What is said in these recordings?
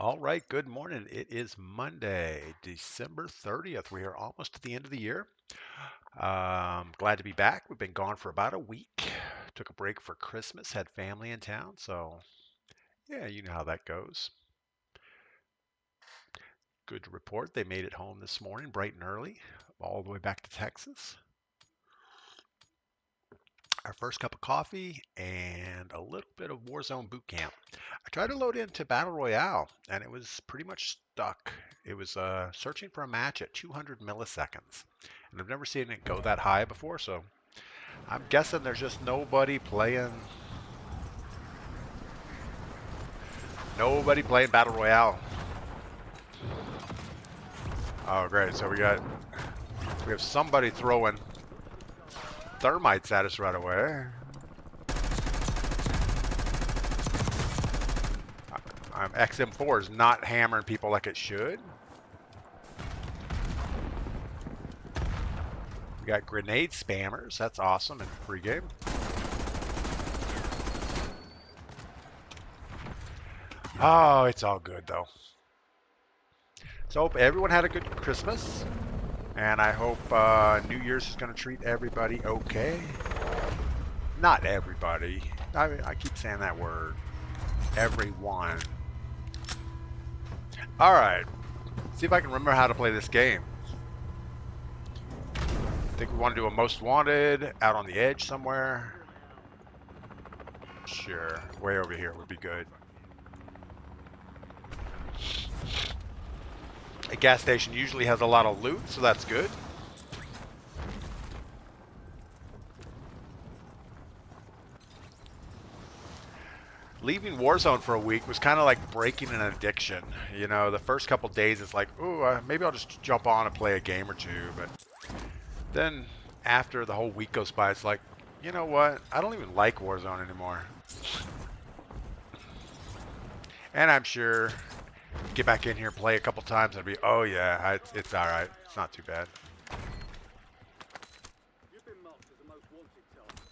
All right, good morning. It is Monday, December 30th. We are almost at the end of the year. Glad to be back. We've been gone for about a week. Took a break for Christmas, had family in town. So, yeah, you know how that goes. Good to report. They made it home this morning, bright and early, all the way back to Texas. Our first cup of coffee and a little bit of Warzone boot camp. I tried to load into Battle Royale and it was pretty much stuck. It was searching for a match at 200 milliseconds. And I've never seen it go that high before, so I'm guessing there's just nobody playing Battle Royale. Oh, great. So we have somebody throwing thermites at us right away. XM4 is not hammering people like it should. We got grenade spammers. That's awesome in pregame. Oh, it's all good though. So hope everyone had a good Christmas, and I hope New Year's is going to treat everybody okay. Not everybody. I keep saying that word. Everyone. All right. See if I can remember how to play this game. I think we want to do a most wanted out on the edge somewhere. Sure. Way over here would be good. A gas station usually has a lot of loot, so that's good. Leaving Warzone for a week was kind of like breaking an addiction. You know, the first couple days it's like, ooh, maybe I'll just jump on and play a game or two. But then after the whole week goes by, it's like, you know what? I don't even like Warzone anymore. And I'm sure get back in here, play a couple times, and be, oh yeah, it's all right. It's not too bad.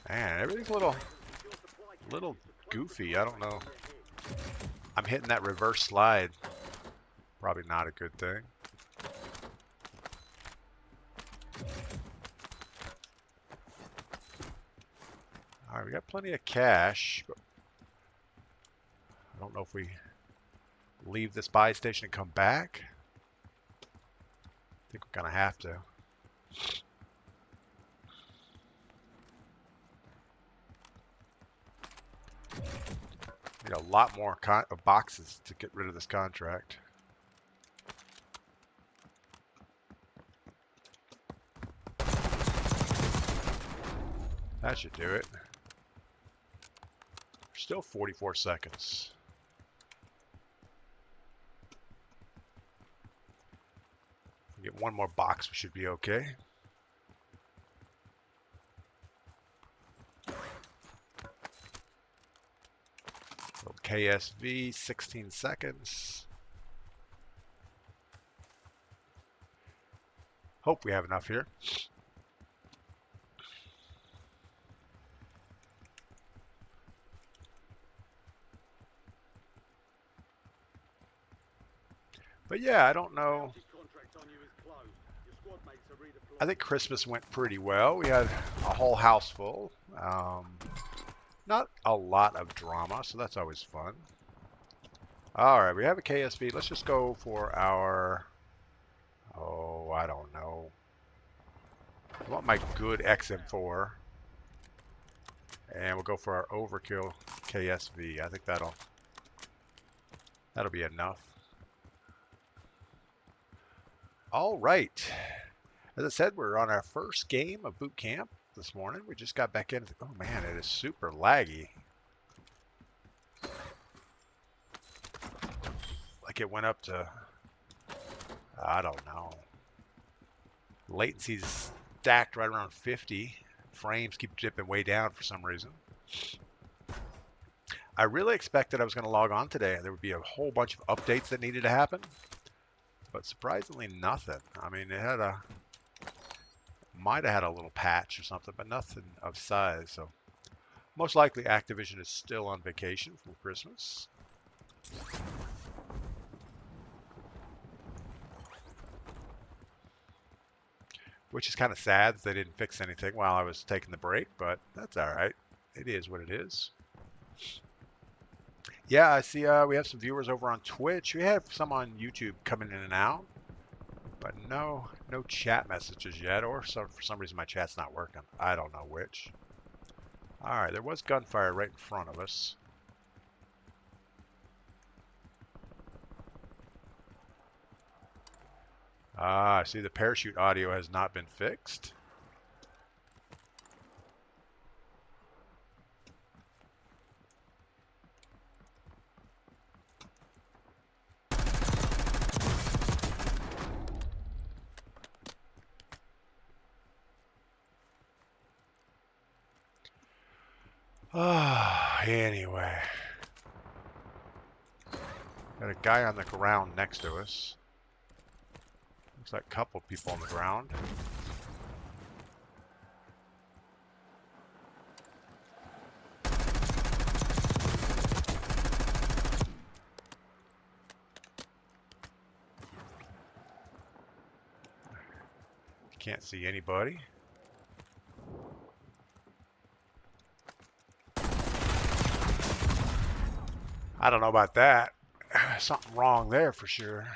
Man, everything's a little goofy. I don't know. I'm hitting that reverse slide. Probably not a good thing. All right, we got plenty of cash, but I don't know if we leave this buy station and come back. I think we're gonna have to. Need a lot more boxes to get rid of this contract. That should do it. Still 44 seconds. If we get one more box, we should be okay. So KSV, 16 seconds. Hope we have enough here. But yeah, I don't know. I think Christmas went pretty well. We had a whole house full. Not a lot of drama, so that's always fun. All right, we have a KSV. Let's just go for our, oh, I don't know. I want my good XM4. And we'll go for our overkill KSV. I think that'll be enough. All right. As I said, we're on our first game of boot camp this morning. We just got back in. Oh man, it is super laggy. Like it went up to, I don't know. Latency's stacked right around 50. Frames keep dipping way down for some reason. I really expected I was going to log on today and there would be a whole bunch of updates that needed to happen. But surprisingly nothing. I mean, it had might have had a little patch or something, but nothing of size. So most likely Activision is still on vacation from Christmas. which is kind of sad that they didn't fix anything while I was taking the break, but that's all right. It is what it is. Yeah, I see we have some viewers over on Twitch. We have some on YouTube coming in and out, but no chat messages yet, or for some reason my chat's not working. I don't know which. All right, there was gunfire right in front of us. I see the parachute audio has not been fixed. Anyway. Got a guy on the ground next to us. Looks like a couple people on the ground. Can't see anybody. I don't know about that. Something wrong there for sure.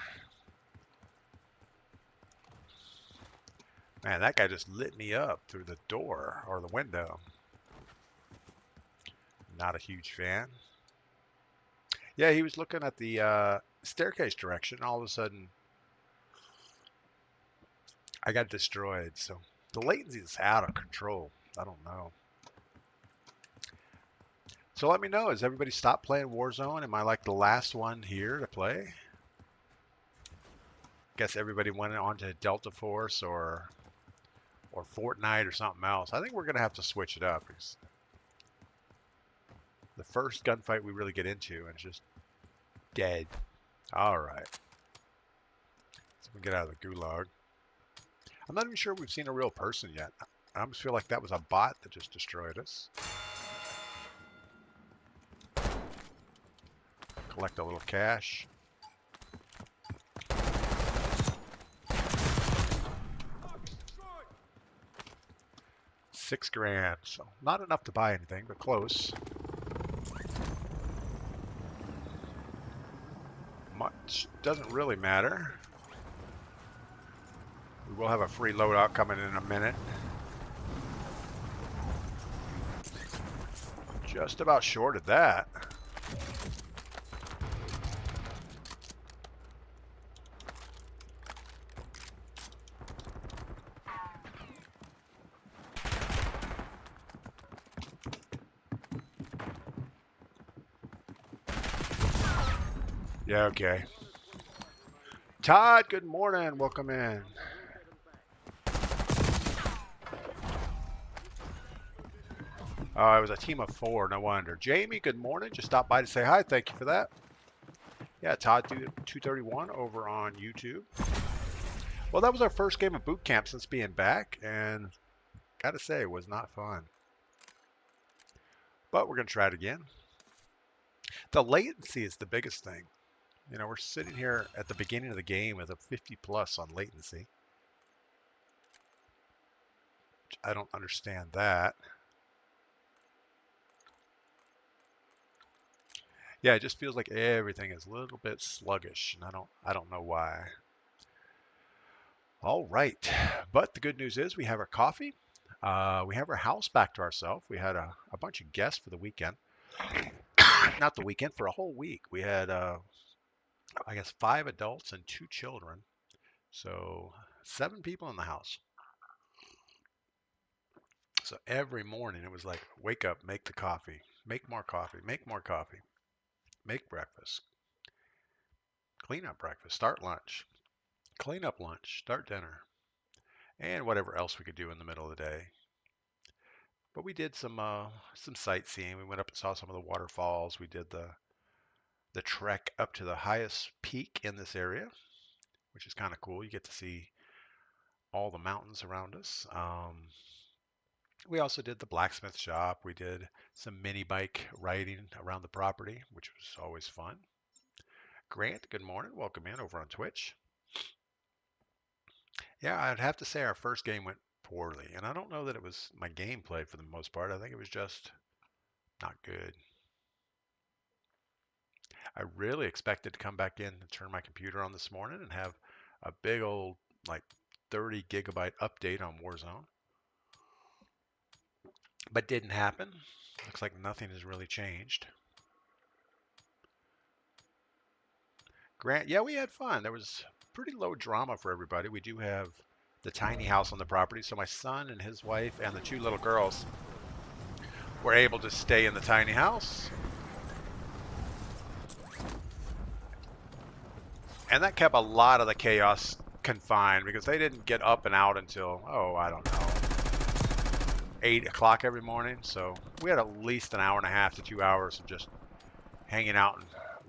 Man, that guy just lit me up through the door or the window. Not a huge fan. Yeah, he was looking at the staircase direction. All of a sudden, I got destroyed. So the latency is out of control. I don't know. So let me know. Has everybody stopped playing Warzone? Am I like the last one here to play? Guess everybody went on to Delta Force or Fortnite or something else. I think we're going to have to switch it up. Because the first gunfight we really get into, and it's just dead. All right. So we get out of the gulag. I'm not even sure we've seen a real person yet. I almost feel like that was a bot that just destroyed us. Collect a little cash. $6 grand, so not enough to buy anything, but close. Much doesn't really matter. We will have a free loadout coming in a minute. Just about short of that. Yeah, okay. Todd, good morning. Welcome in. It was a team of 4, no wonder. Jamie, good morning. Just stopped by to say hi. Thank you for that. Yeah, Todd 231 over on YouTube. Well, that was our first game of boot camp since being back, and gotta say, it was not fun. But we're gonna try it again. The latency is the biggest thing. You know, we're sitting here at the beginning of the game with a 50 plus on latency. I don't understand that. Yeah, it just feels like everything is a little bit sluggish, and I don't know why. All right, but the good news is we have our coffee. We have our house back to ourselves. We had a bunch of guests for the weekend. Not the weekend, for a whole week. We had, I guess, 5 adults and 2 children. So 7 people in the house. So every morning it was like, wake up, make the coffee, make more coffee, make more coffee, make breakfast, clean up breakfast, start lunch, clean up lunch, start dinner, and whatever else we could do in the middle of the day. But we did some sightseeing. We went up and saw some of the waterfalls. We did the trek up to the highest peak in this area, which is kind of cool. You get to see all the mountains around us. We also did the blacksmith shop. We did some mini bike riding around the property, which was always fun. Grant, good morning. Welcome in over on Twitch. Yeah, I'd have to say our first game went poorly, and I don't know that it was my gameplay for the most part. I think it was just not good. I really expected to come back in and turn my computer on this morning and have a big old like 30 gigabyte update on Warzone, but didn't happen. Looks like nothing has really changed. Grant, yeah, we had fun. There was pretty low drama for everybody. We do have the tiny house on the property, so my son and his wife and the two little girls were able to stay in the tiny house. And that kept a lot of the chaos confined because they didn't get up and out until, oh, I don't know, 8 o'clock every morning. So we had at least an hour and a half to 2 hours of just hanging out and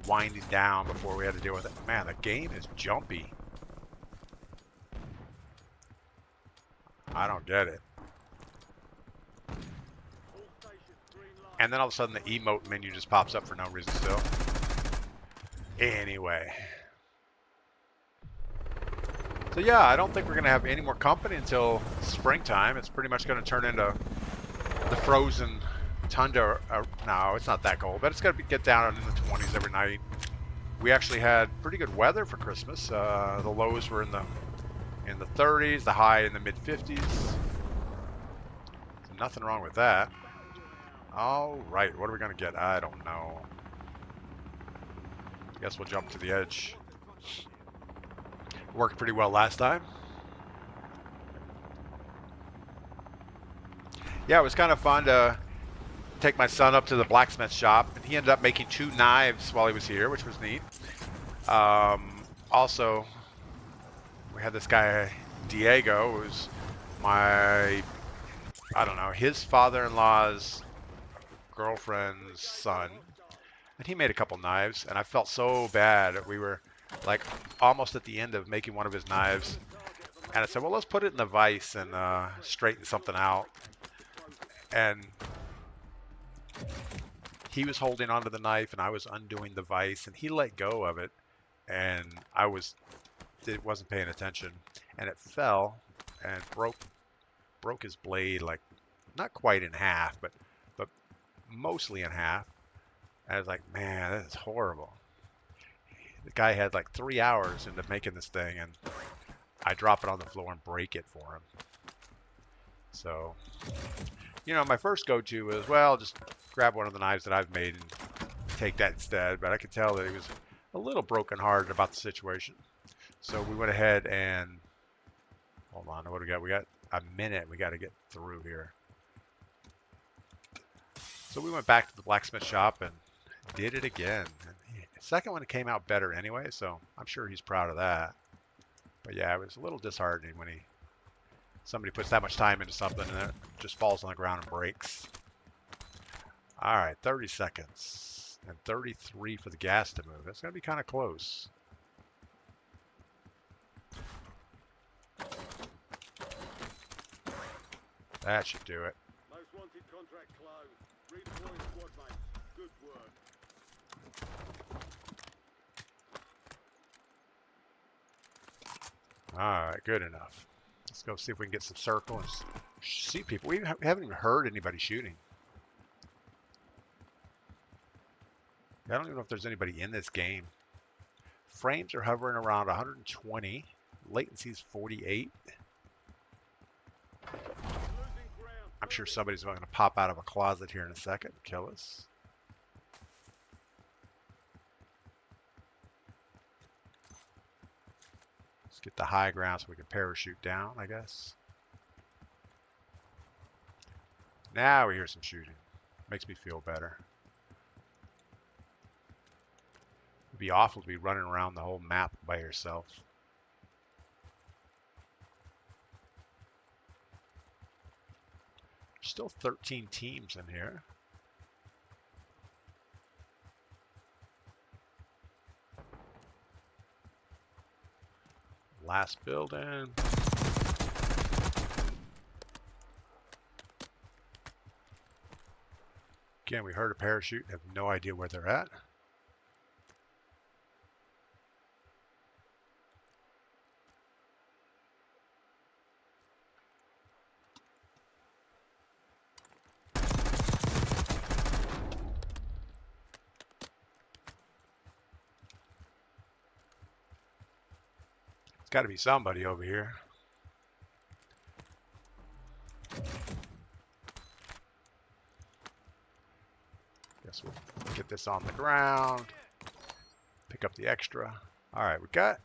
winding down before we had to deal with it. Man, the game is jumpy. I don't get it. And then all of a sudden the emote menu just pops up for no reason still. Anyway. So yeah, I don't think we're going to have any more company until springtime. It's pretty much going to turn into the frozen tundra. No, it's not that cold, but it's going to get down in the 20s every night. We actually had pretty good weather for Christmas. The lows were in the 30s, the high in the mid 50s. So nothing wrong with that. All right, what are we going to get? I don't know. Guess we'll jump to the edge. Worked pretty well last time. Yeah, it was kind of fun to take my son up to the blacksmith shop, and he ended up making 2 knives while he was here, which was neat. Also, we had this guy, Diego, who's my, I don't know, his father-in-law's girlfriend's son. And he made a couple knives, and I felt so bad. We were like almost at the end of making one of his knives. And I said, well, let's put it in the vise and straighten something out. And he was holding onto the knife and I was undoing the vise, and he let go of it, and it wasn't paying attention, and it fell and broke his blade, like not quite in half, but mostly in half. And I was like, man, that is horrible. The guy had like 3 hours into making this thing, and I drop it on the floor and break it for him. So, you know, my first go-to was, well, just grab one of the knives that I've made and take that instead. But I could tell that he was a little brokenhearted about the situation. So we went ahead and, hold on, what do we got? We got a minute we got to get through here. So we went back to the blacksmith shop and did it again. And the second one came out better anyway, so I'm sure he's proud of that. But yeah, it was a little disheartening when somebody puts that much time into something and it just falls on the ground and breaks. All right, 30 seconds and 33 for the gas to move. That's going to be kind of close. That should do it. Most wanted contract closed. Redeploying squad mates. Good work. All right, good enough. Let's go see if we can get some circle and see people. We haven't even heard anybody shooting. I don't even know if there's anybody in this game. Frames are hovering around 120. Latency is 48. I'm sure somebody's going to pop out of a closet here in a second and kill us. Let's get the high ground so we can parachute down, I guess. Now we hear some shooting. Makes me feel better. It'd be awful to be running around the whole map by yourself. Still 13 teams in here. Last building. Again, we heard a parachute. Have no idea where they're at. Got to be somebody over here. Guess we'll get this on the ground. Pick up the extra. All right, we got.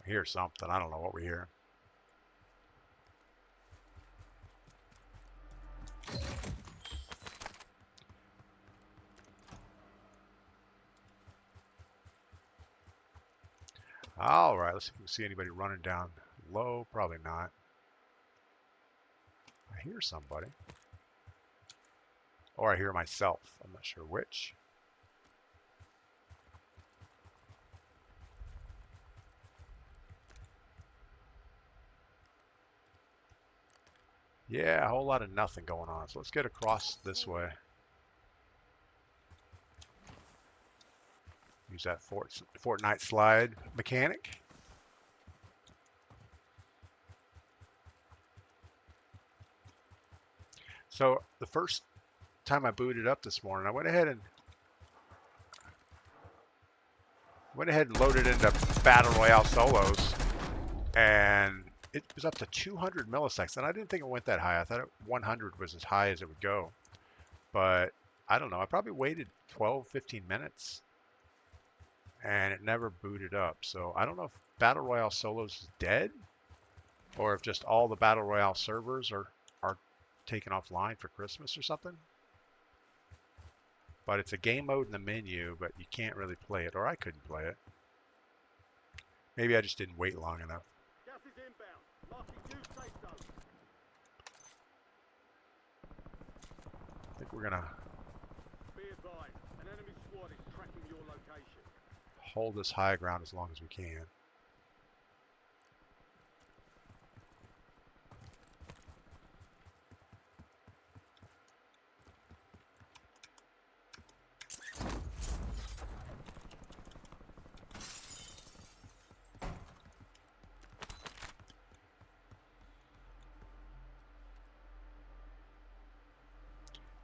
I hear something. I don't know what we hear. All right, let's see if we can see anybody running down low. Probably not. I hear somebody. Or I hear myself. I'm not sure which. Yeah, a whole lot of nothing going on. So let's get across this way. Use that Fortnite slide mechanic. So the first time I booted up this morning, I went ahead and loaded into Battle Royale solos, and it was up to 200 milliseconds. And I didn't think it went that high. I thought 100 was as high as it would go. But I don't know. I probably waited 12, 15 minutes. And it never booted up. So I don't know if Battle Royale Solos is dead, or if just all the Battle Royale servers are taken offline for Christmas or something. But it's a game mode in the menu, but you can't really play it, or I couldn't play it. Maybe I just didn't wait long enough. Gas is inbound. Marking new safe zone. I think we're gonna Be advised, an enemy squad is tracking your location. hold this high ground as long as we can.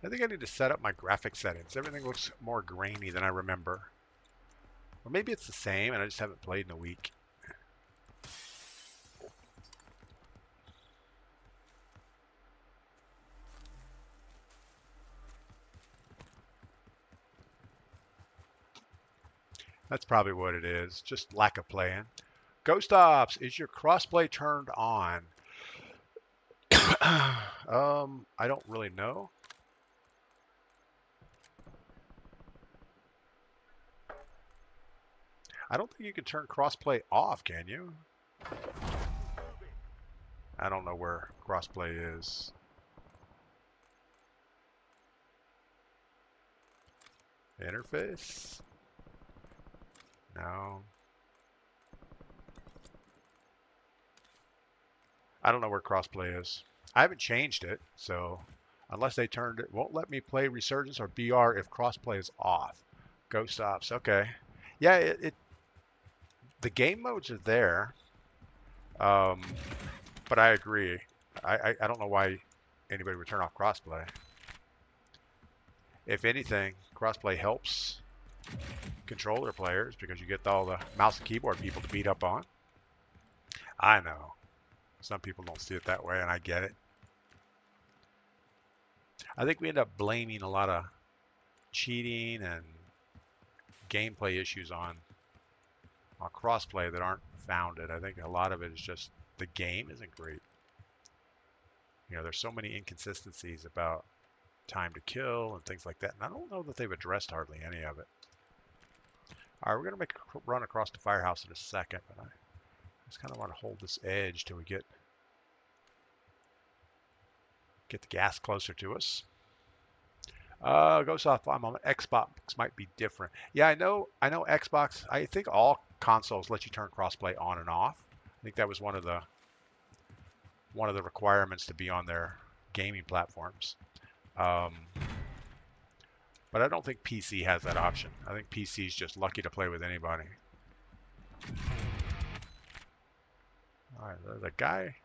I think I need to set up my graphic settings. Everything looks more grainy than I remember. Or maybe it's the same and I just haven't played in a week. That's probably what it is. Just lack of playing. Ghost Ops, is your crossplay turned on? I don't really know. I don't think you can turn crossplay off, can you? I don't know where crossplay is. Interface? No. I don't know where crossplay is. I haven't changed it, so unless they turned it, won't let me play Resurgence or BR if crossplay is off. Ghost Ops, okay. Yeah, the game modes are there, but I agree. I don't know why anybody would turn off crossplay. If anything, crossplay helps controller players because you get all the mouse and keyboard people to beat up on. I know. Some people don't see it that way, and I get it. I think we end up blaming a lot of cheating and gameplay issues on crossplay that aren't founded. I think a lot of it is just the game isn't great. You know, there's so many inconsistencies about time to kill and things like that, and I don't know that they've addressed hardly any of it. All right, we're going to make a run across the firehouse in a second, but I just kind of want to hold this edge till we get the gas closer to us. Goes off. I'm on Xbox. Might be different. Yeah, I know Xbox. I think all consoles let you turn crossplay on and off. I think that was one of the requirements to be on their gaming platforms. But I don't think PC has that option. I think PC is just lucky to play with anybody. All right, there's a guy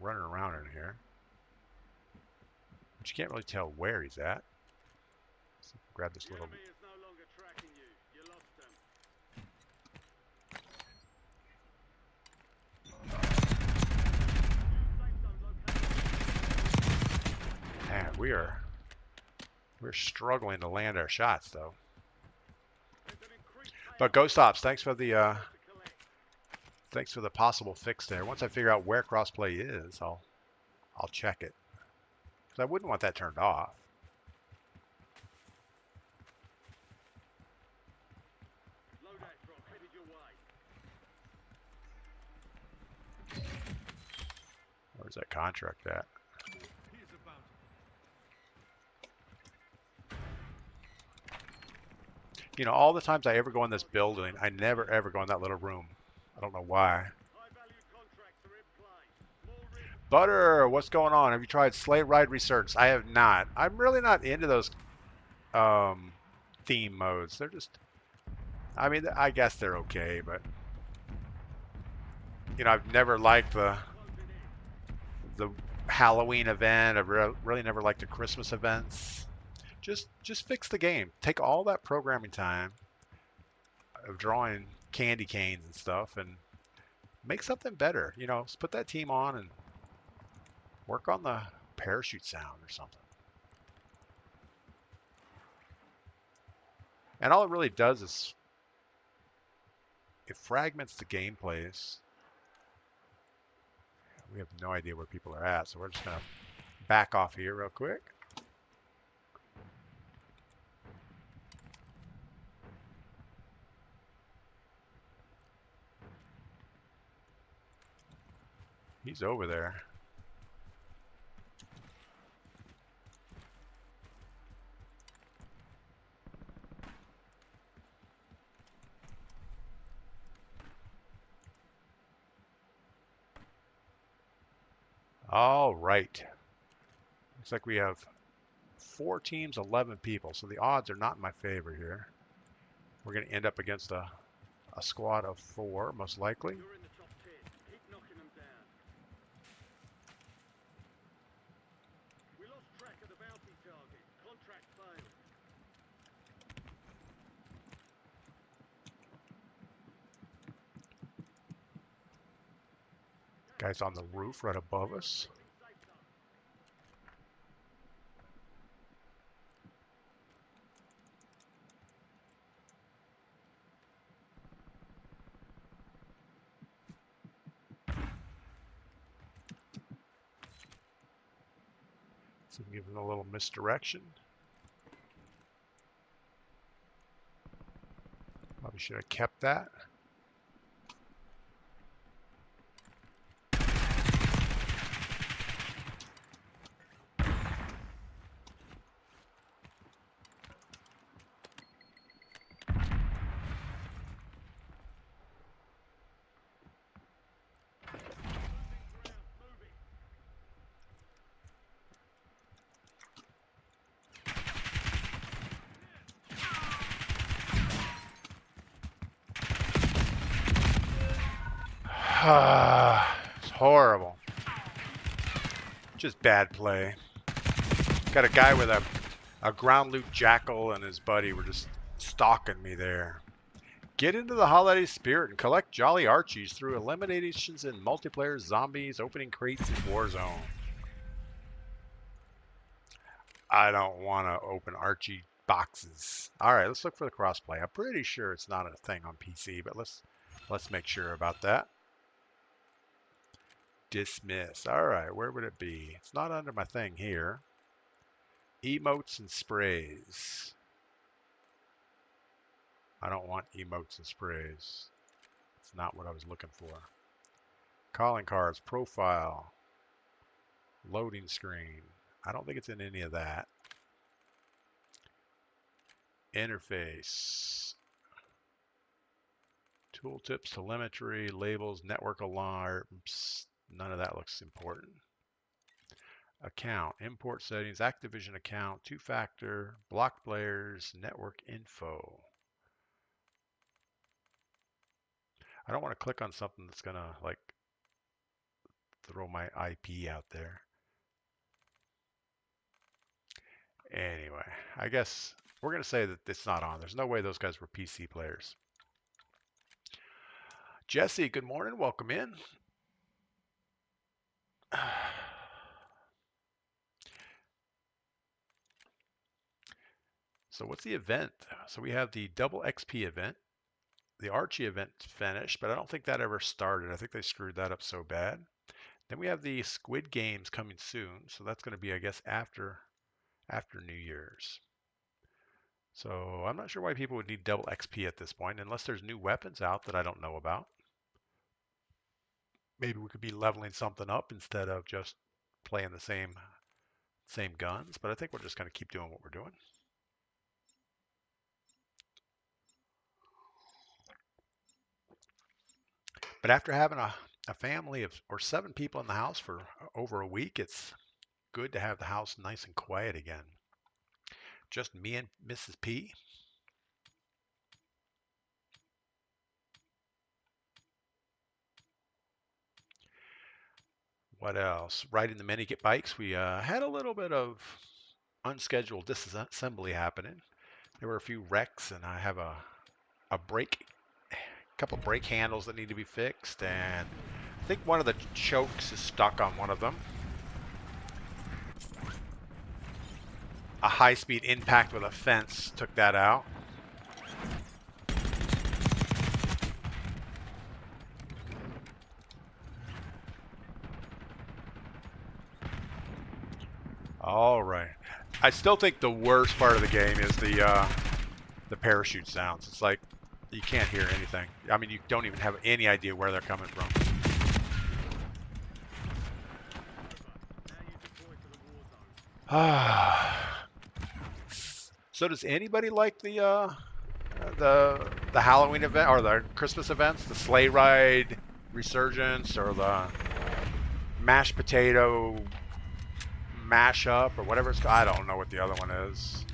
running around in here, but you can't really tell where he's at. Grab this little. Enemy is no longer tracking you. You lost them. We're struggling to land our shots though. But Ghost Ops, thanks for the possible fix there. Once I figure out where crossplay is, I'll check it. Because I wouldn't want that turned off. Where's that contract at? You know, all the times I ever go in this building, I never ever go in that little room. I don't know why. Butter, what's going on? Have you tried Sleigh Ride Research? I have not. I'm really not into those theme modes. They're just, I mean, I guess they're okay, but you know, I've never liked the Halloween event. I've really never liked the Christmas events. Just fix the game. Take all that programming time of drawing candy canes and stuff and make something better. You know, just put that team on and work on the parachute sound or something. And all it really does is it fragments the gameplays. We have no idea where people are at, so we're just going to back off here real quick. He's over there. All right. Looks like we have 4 teams, 11 people, so the odds are not in my favor here. We're going to end up against a squad of 4, most likely. Guy's on the roof right above us. So give him a little misdirection. Probably should have kept that. It's horrible. Just bad play. Got a guy with a ground loot jackal and his buddy were just stalking me there. Get into the holiday spirit and collect Jolly Archies through eliminations in multiplayer, zombies, opening crates, in Warzone. I don't want to open Archie boxes. All right, let's look for the crossplay. I'm pretty sure it's not a thing on PC, but let's make sure about that. Dismiss. All right, where would it be? It's not under my thing here. Emotes and sprays. I don't want emotes and sprays. It's not what I was looking for. Calling cards, profile, loading screen. I don't think it's in any of that. Interface. Tooltips, telemetry, labels, network alarms. None of that looks important. Account, import settings, Activision account, 2-factor, block players, network info. I don't want to click on something that's going to like throw my IP out there. Anyway, I guess we're going to say that it's not on. There's no way those guys were PC players. Jesse, good morning. Welcome in. So what's the event? So we have the double XP event. The Archie event finished, but I don't think that ever started. I think they screwed that up so bad. Then we have the Squid Games coming soon. So that's going to be, I guess, after New Year's. So I'm not sure why people would need double XP at this point, unless there's new weapons out that I don't know about. Maybe we could be leveling something up instead of just playing the same guns. But I think we're just going to keep doing what we're doing. But after having a family of or 7 people in the house for over a week, it's good to have the house nice and quiet again. Just me and Mrs. P. What else? Riding the mini bikes. We had a little bit of unscheduled disassembly happening. There were a few wrecks, and I have a couple brake handles that need to be fixed, and I think one of the chokes is stuck on one of them. A high-speed impact with a fence took that out. All right. I still think the worst part of the game is the parachute sounds. It's like you can't hear anything. I mean, you don't even have any idea where they're coming from. So does anybody like the Halloween event or the Christmas events, the sleigh ride resurgence or the mashed potato mashup or whatever it's called? I don't know what the other one is.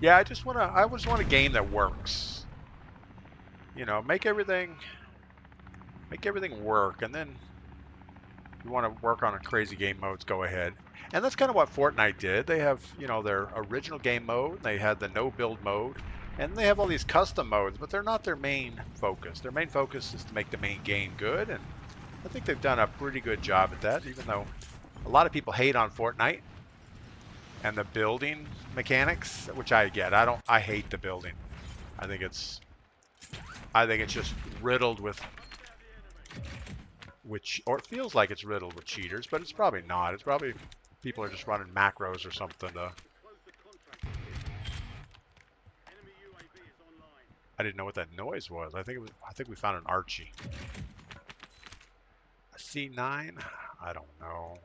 Yeah, I just want a game that works. You know, make everything work, and then you want to work on a crazy game modes, go ahead. And that's kind of what Fortnite did. They have, you know, their original game mode, they had the no build mode, and they have all these custom modes, but they're not their main focus. Their main focus is to make the main game good, and I think they've done a pretty good job at that, even though a lot of people hate on Fortnite and the building mechanics, which I get. I hate the building. I think it's just riddled with or it feels like it's riddled with cheaters, but it's probably not. It's probably people are just running macros or something to. I didn't know what that noise was. I think we found an Archie. A C9? I don't know.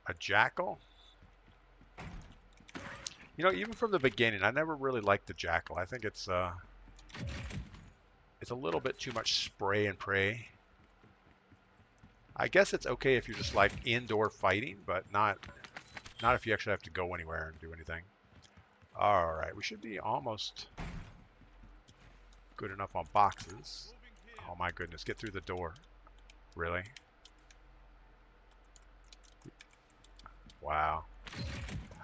A Jackal? You know, even from the beginning, I never really liked the Jackal. I think it's a little bit too much spray and pray. I guess it's okay if you're just like indoor fighting, but not if you actually have to go anywhere and do anything. All right, we should be almost good enough on boxes. Oh my goodness, get through the door. Really? Wow.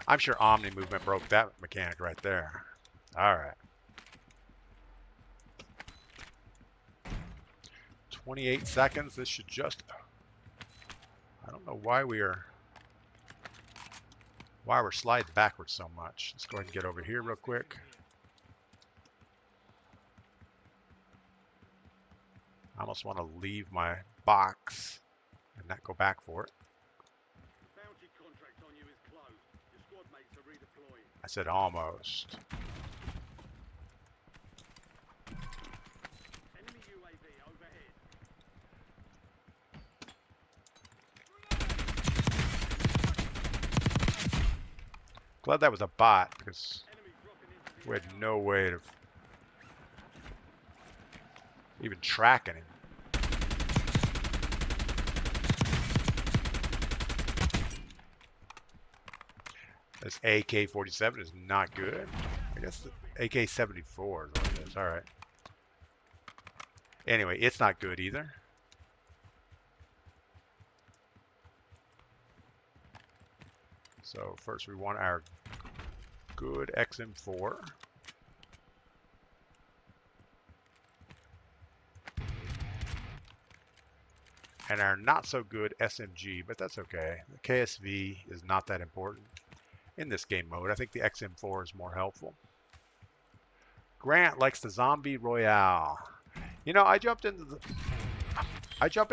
I'm sure Omni movement broke that mechanic right there. All right. 28 seconds. This should just. I don't know why we're sliding backwards so much. Let's go ahead and get over here real quick. I almost want to leave my box and not go back for it. I said almost. Glad that was a bot, because we had no way of even tracking him. This AK-47 is not good. I guess the AK-74 is what it is. All right. Anyway, it's not good either. So first we want our good XM4. and our not so good SMG, but that's okay. The KSV is not that important in this game mode. I think the XM4 is more helpful. Grant likes the Zombie Royale. You know, I jump in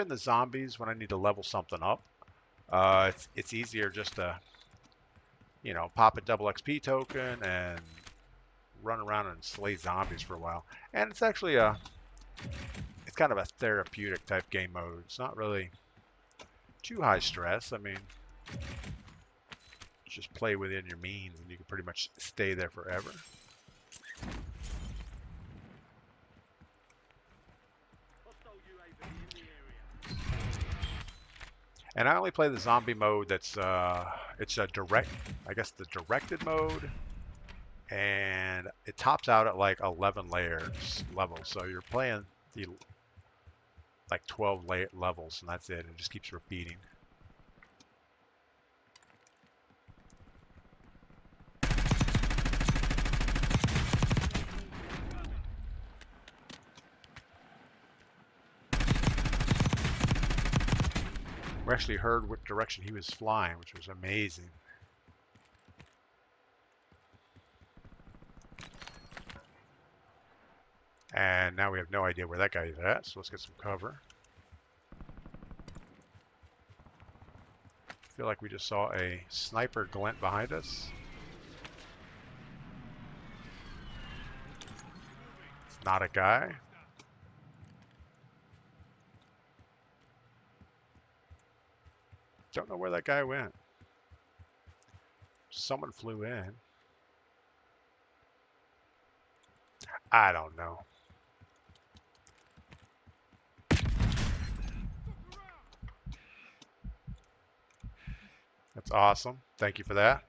the zombies when I need to level something up. It's easier just to, you know, pop a double XP token and run around and slay zombies for a while. And it's actually it's kind of a therapeutic type game mode. It's not really too high stress. I mean, just play within your means and you can pretty much stay there forever. And I only play the zombie mode that's it's a direct, I guess the directed mode, and it tops out at like 11 levels. So you're playing the like 12 levels, and that's it. It just keeps repeating. We actually heard what direction he was flying, which was amazing. And now we have no idea where that guy is at, so let's get some cover. I feel like we just saw a sniper glint behind us. It's not a guy. Don't know where that guy went. Someone flew in. I don't know. That's awesome. Thank you for that.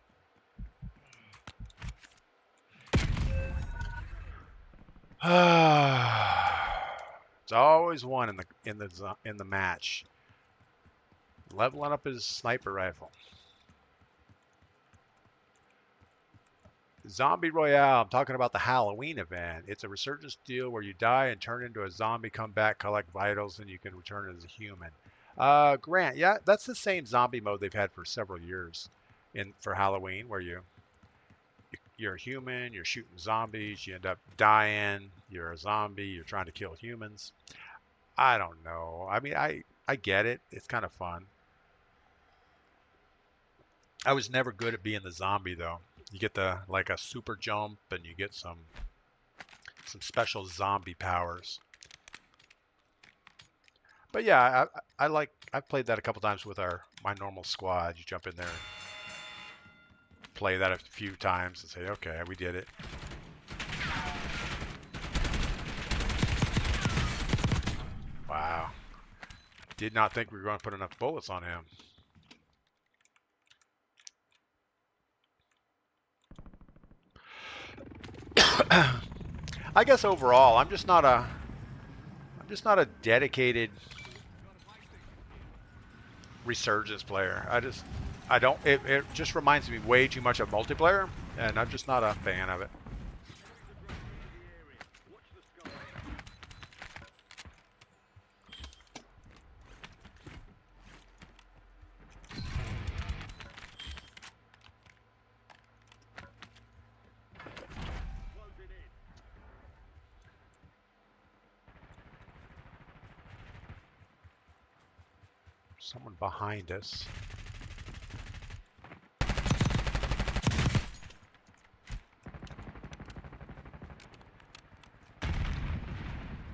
It's always one in the match. Leveling up his sniper rifle. Zombie Royale. I'm talking about the Halloween event. It's a resurgence deal where you die and turn into a zombie, come back, collect vitals, and you can return as a human. Grant, yeah, that's the same zombie mode they've had for several years for Halloween, where you're a human, you're shooting zombies, you end up dying, you're a zombie, you're trying to kill humans. I don't know. I mean, I get it. It's kind of fun. I was never good at being the zombie though. You get like a super jump and you get some special zombie powers. But yeah, I've played that a couple times with my normal squad. You jump in there and play that a few times and say, okay, we did it. Wow. Did not think we were going to put enough bullets on him. I guess overall, I'm just not a dedicated resurgence player. It just reminds me way too much of multiplayer, and I'm just not a fan of it. Someone behind us.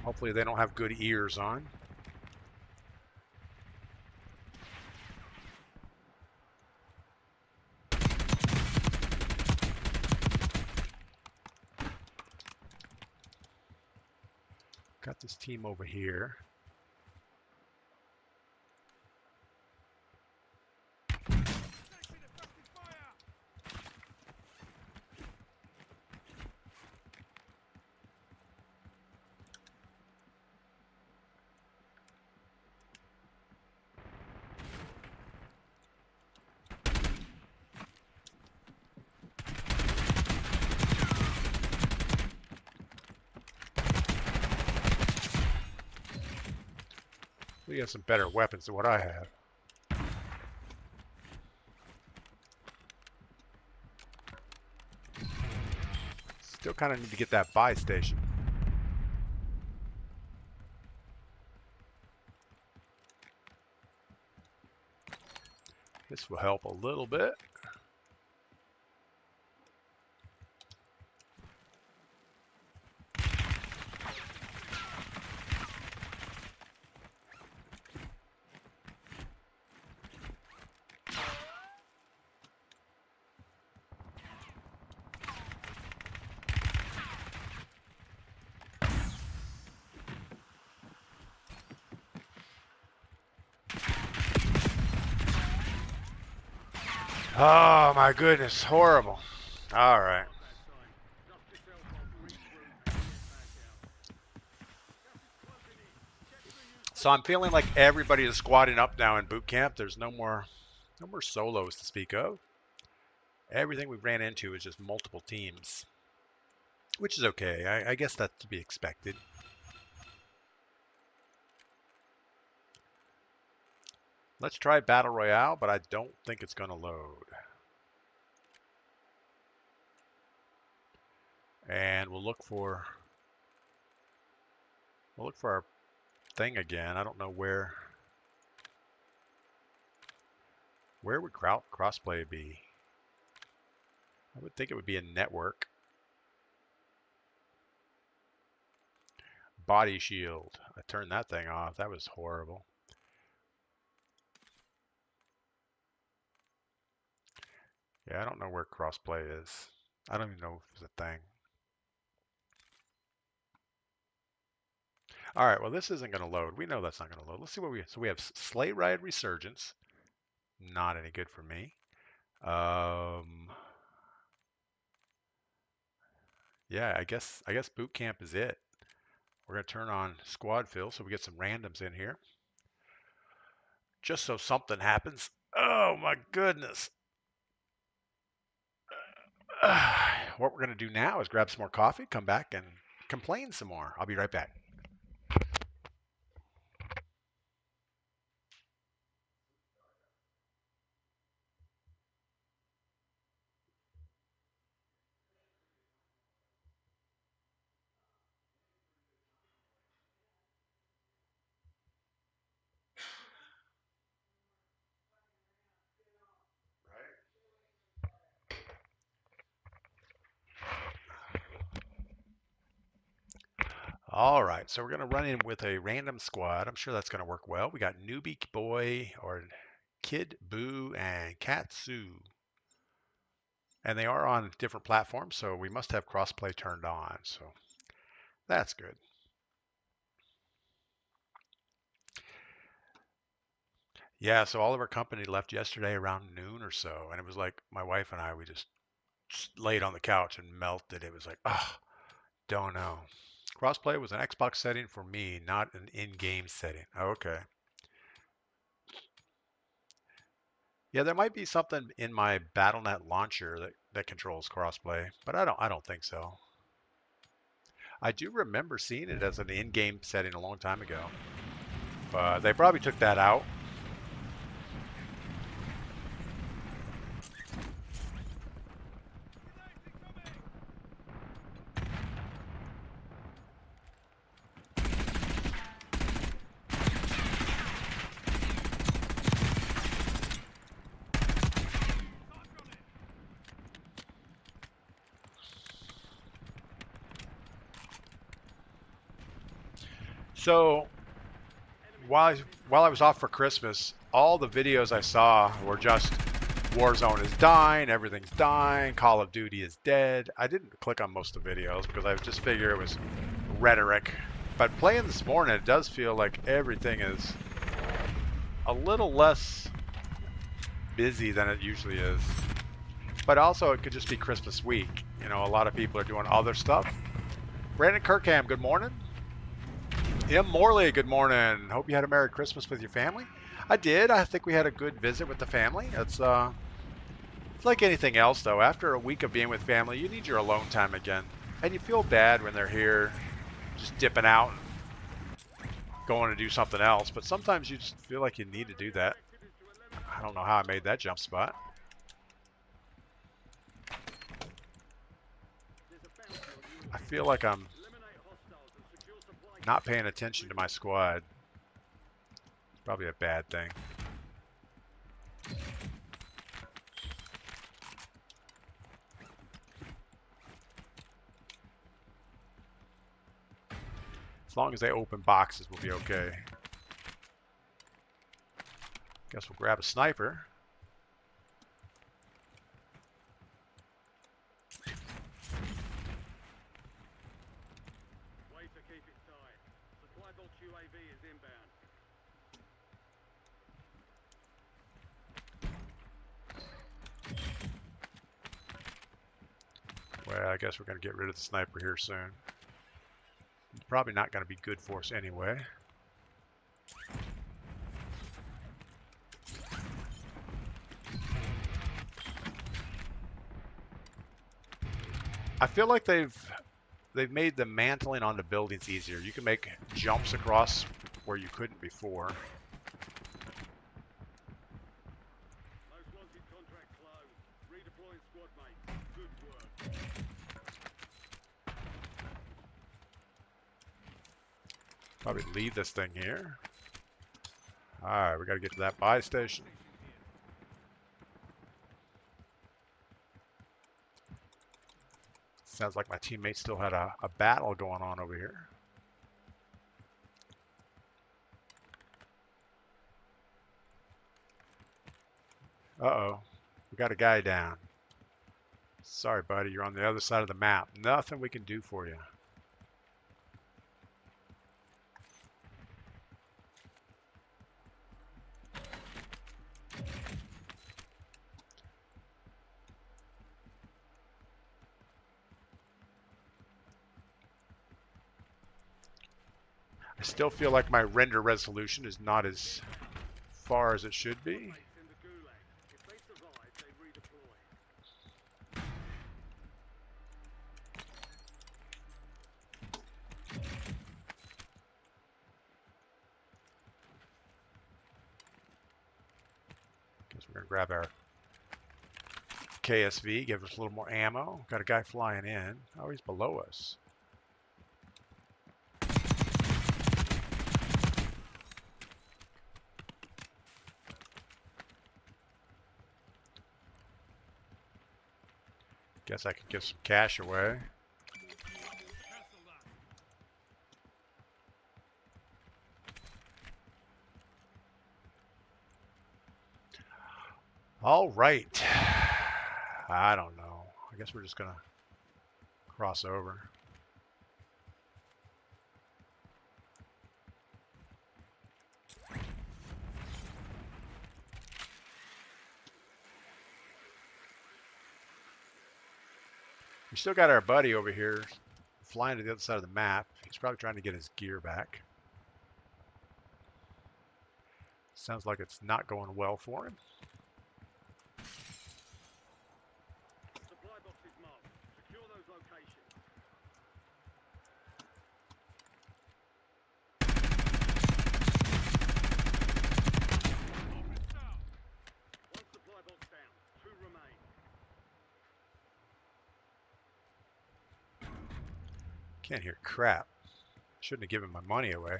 Hopefully they don't have good ears on. Got this team over here. He has some better weapons than what I have. Still kind of need to get that buy station. This will help a little bit. Oh my goodness, horrible. All right. So I'm feeling like everybody is squatting up now in boot camp. There's no more solos to speak of. Everything we ran into is just multiple teams, which is okay. I guess that's to be expected. Let's try Battle Royale, but I don't think it's going to load. And we'll look for our thing again. I don't know where would crossplay be? I would think it would be a network. Body shield. I turned that thing off. That was horrible. Yeah, I don't know where crossplay is. I don't even know if it's a thing. All right, well, this isn't going to load. We know that's not going to load. Let's see what so we have Sleigh Ride Resurgence. Not any good for me. Yeah, I guess boot camp is it. We're going to turn on squad fill so we get some randoms in here. Just so something happens. Oh my goodness. What we're going to do now is grab some more coffee, come back and complain some more. I'll be right back. All right, so we're going to run in with a random squad. I'm sure that's going to work well. We got Newbie Boy or Kid Boo and Katsu. And they are on different platforms, so we must have crossplay turned on. So that's good. Yeah, so all of our company left yesterday around noon or so. And it was like my wife and I, we just laid on the couch and melted. It was like, oh, don't know. Crossplay was an Xbox setting for me, not an in-game setting. Okay. Yeah, there might be something in my BattleNet launcher that controls crossplay, but I don't think so. I do remember seeing it as an in-game setting a long time ago, but they probably took that out. So while I was off for Christmas, all the videos I saw were just Warzone is dying, everything's dying, Call of Duty is dead. I didn't click on most of the videos because I just figured it was rhetoric. But playing this morning, it does feel like everything is a little less busy than it usually is. But also, it could just be Christmas week. You know, a lot of people are doing other stuff. Brandon Kirkham, good morning. M. Morley, good morning. Hope you had a Merry Christmas with your family. I did. I think we had a good visit with the family. It's like anything else, though. After a week of being with family, you need your alone time again. And you feel bad when they're here just dipping out. going to do something else, but sometimes you just feel like you need to do that. I don't know how I made that jump spot. I feel like I'm not paying attention to my squad. It's probably a bad thing. As long as they open boxes, we'll be okay. Guess we'll grab a sniper. Way to keep it tight. Supply box UAV is inbound. Well, I guess we're going to get rid of the sniper here soon. It's probably not going to be good for us anyway. I feel like they've made the mantling on the buildings easier. You can make jumps across where you couldn't before. Most wanted contract closed. Redeploying squad mates. Good work. Probably leave this thing here. Alright, we got to get to that buy station. Sounds like my teammates still had a battle going on over here. Uh-oh. We got a guy down. Sorry, buddy. You're on the other side of the map. Nothing we can do for you. I still feel like my render resolution is not as far as it should be. Mates in the gulag. If they survive, they redeploy. Guess we're going to grab our KSV, give us a little more ammo. Got a guy flying in. Oh, he's below us. Guess I can give some cash away. All right. I don't know. I guess we're just going to cross over. We still got our buddy over here flying to the other side of the map. He's probably trying to get his gear back. Sounds like it's not going well for him. Supply box is marked. Secure those locations. One supply box down. 2 remain. Can't hear crap. Shouldn't have given my money away.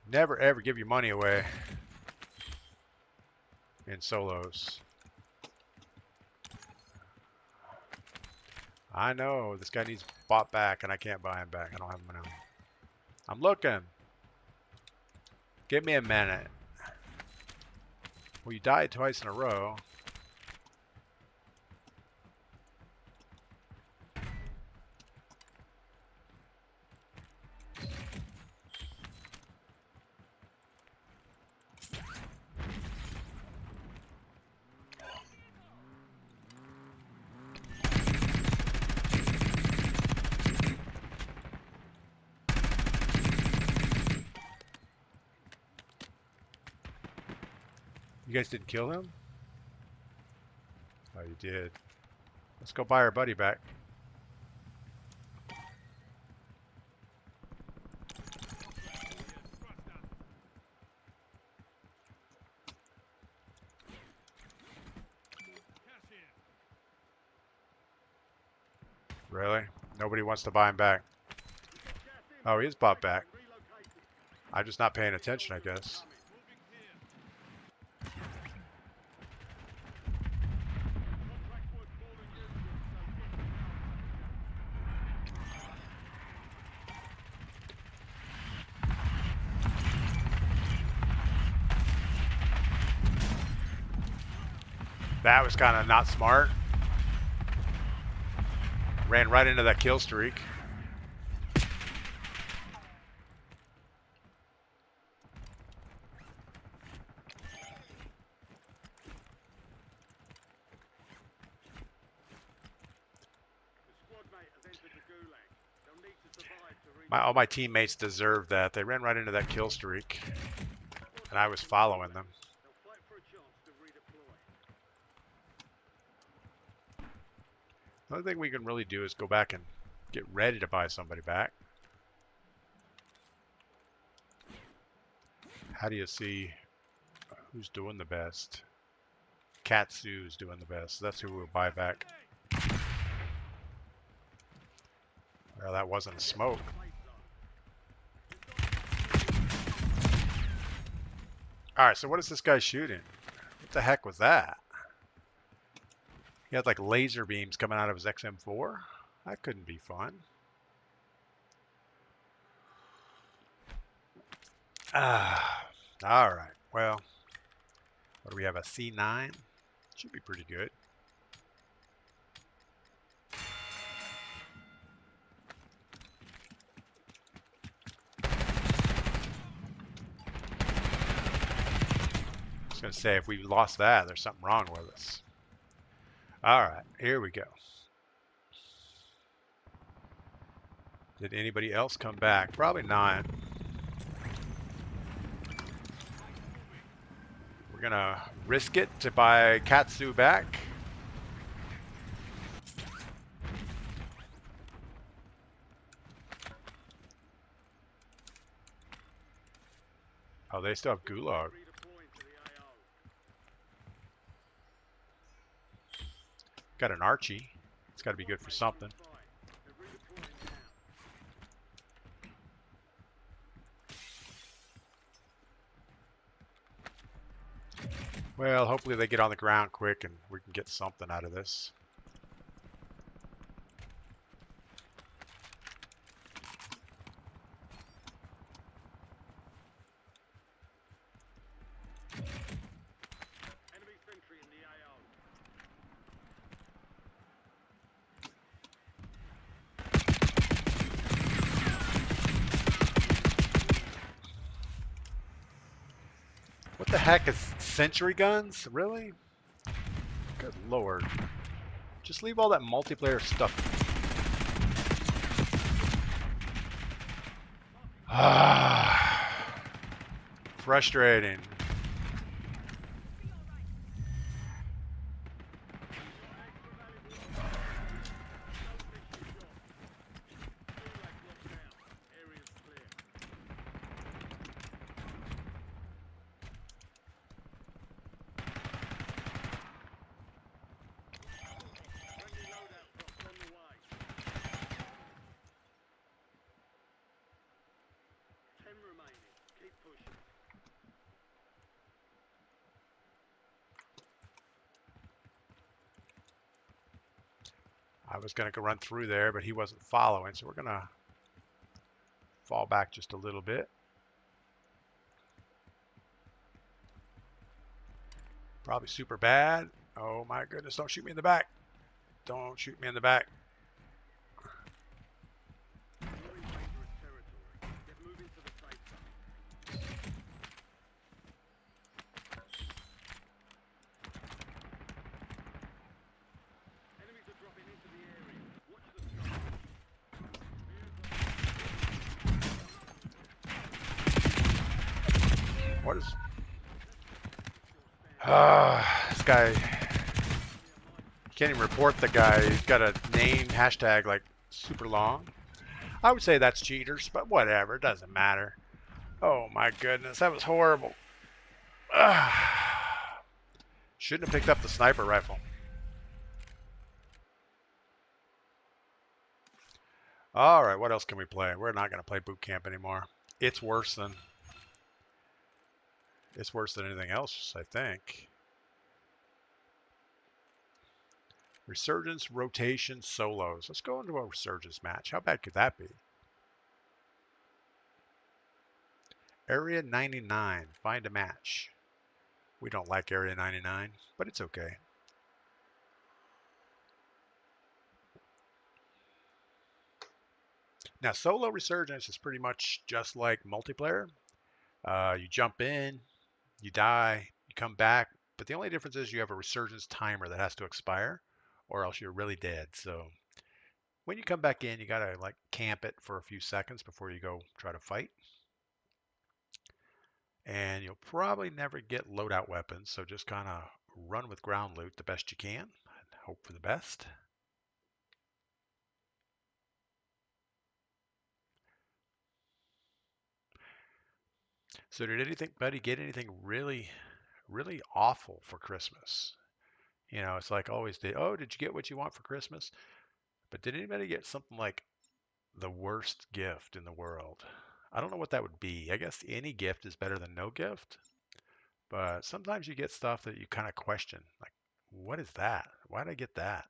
Never ever give your money away in solos. I know this guy needs bought back and I can't buy him back. I don't have him now. I'm looking. Give me a minute. Well, you died twice in a row. You guys didn't kill him? Oh, you did. Let's go buy our buddy back. Really? Nobody wants to buy him back. Oh, he is bought back. I'm just not paying attention, I guess. That was kind of not smart. Ran right into that kill streak. All my teammates deserved that. They ran right into that kill streak, and I was following them. The only thing we can really do is go back and get ready to buy somebody back. How do you see who's doing the best? Katsu's doing the best. That's who we'll buy back. Well, that wasn't a smoke. Alright, so what is this guy shooting? What the heck was that? He had like laser beams coming out of his XM4? That couldn't be fun. Alright, well, what do we have, a C9? Should be pretty good. I was going to say, if we lost that, there's something wrong with us. Alright, here we go. Did anybody else come back? Probably not. We're going to risk it to buy Katsu back. Oh, they still have Gulag. Got an Archie. It's got to be good for something. Well, hopefully they get on the ground quick and we can get something out of this. Enemy sentry in the AO. What the heck is sentry guns? Really? Good lord. Just leave all that multiplayer stuff. Frustrating. I was going to go run through there, but he wasn't following, so we're going to fall back just a little bit. Probably super bad. Oh my goodness, don't shoot me in the back. Don't shoot me in the back. What is... this guy... Can't even report the guy. He's got a name hashtag like super long. I would say that's cheaters, but whatever. It doesn't matter. Oh my goodness, that was horrible. Shouldn't have picked up the sniper rifle. All right, what else can we play? We're not going to play boot camp anymore. It's worse than anything else, I think. Resurgence, rotation, solos. Let's go into a resurgence match. How bad could that be? Area 99. Find a match. We don't like Area 99, but it's okay. Now, solo resurgence is pretty much just like multiplayer. You jump in, you die, you come back, but the only difference is you have a resurgence timer that has to expire, or else you're really dead. So when you come back in, you gotta like camp it for a few seconds before you go try to fight. And you'll probably never get loadout weapons, so just kind of run with ground loot the best you can and hope for the best. So did anybody get anything really, really awful for Christmas? You know, it's like always, oh, did you get what you want for Christmas? But did anybody get something like the worst gift in the world? I don't know what that would be. I guess any gift is better than no gift. But sometimes you get stuff that you kind of question. Like, what is that? Why did I get that?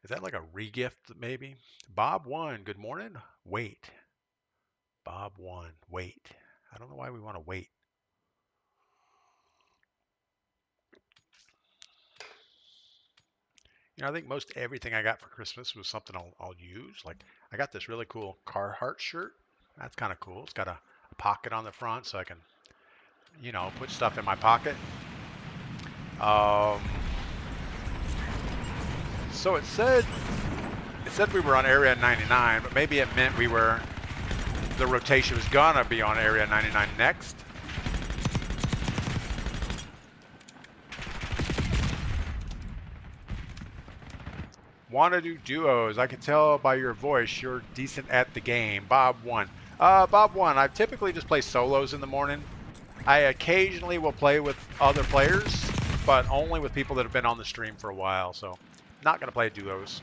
Is that like a regift maybe? Bob 1, good morning. Wait. Bob 1, wait. I don't know why we want to wait. You know, I think most everything I got for Christmas was something I'll use. Like, I got this really cool Carhartt shirt. That's kind of cool. It's got a pocket on the front so I can, you know, put stuff in my pocket. So it said we were on Area 99, but maybe it meant the rotation was gonna be on Area 99 next. Want to do duos? I can tell by your voice you're decent at the game. Bob 1. Bob 1, I typically just play solos in the morning. I occasionally will play with other players, but only with people that have been on the stream for a while, so not going to play duos.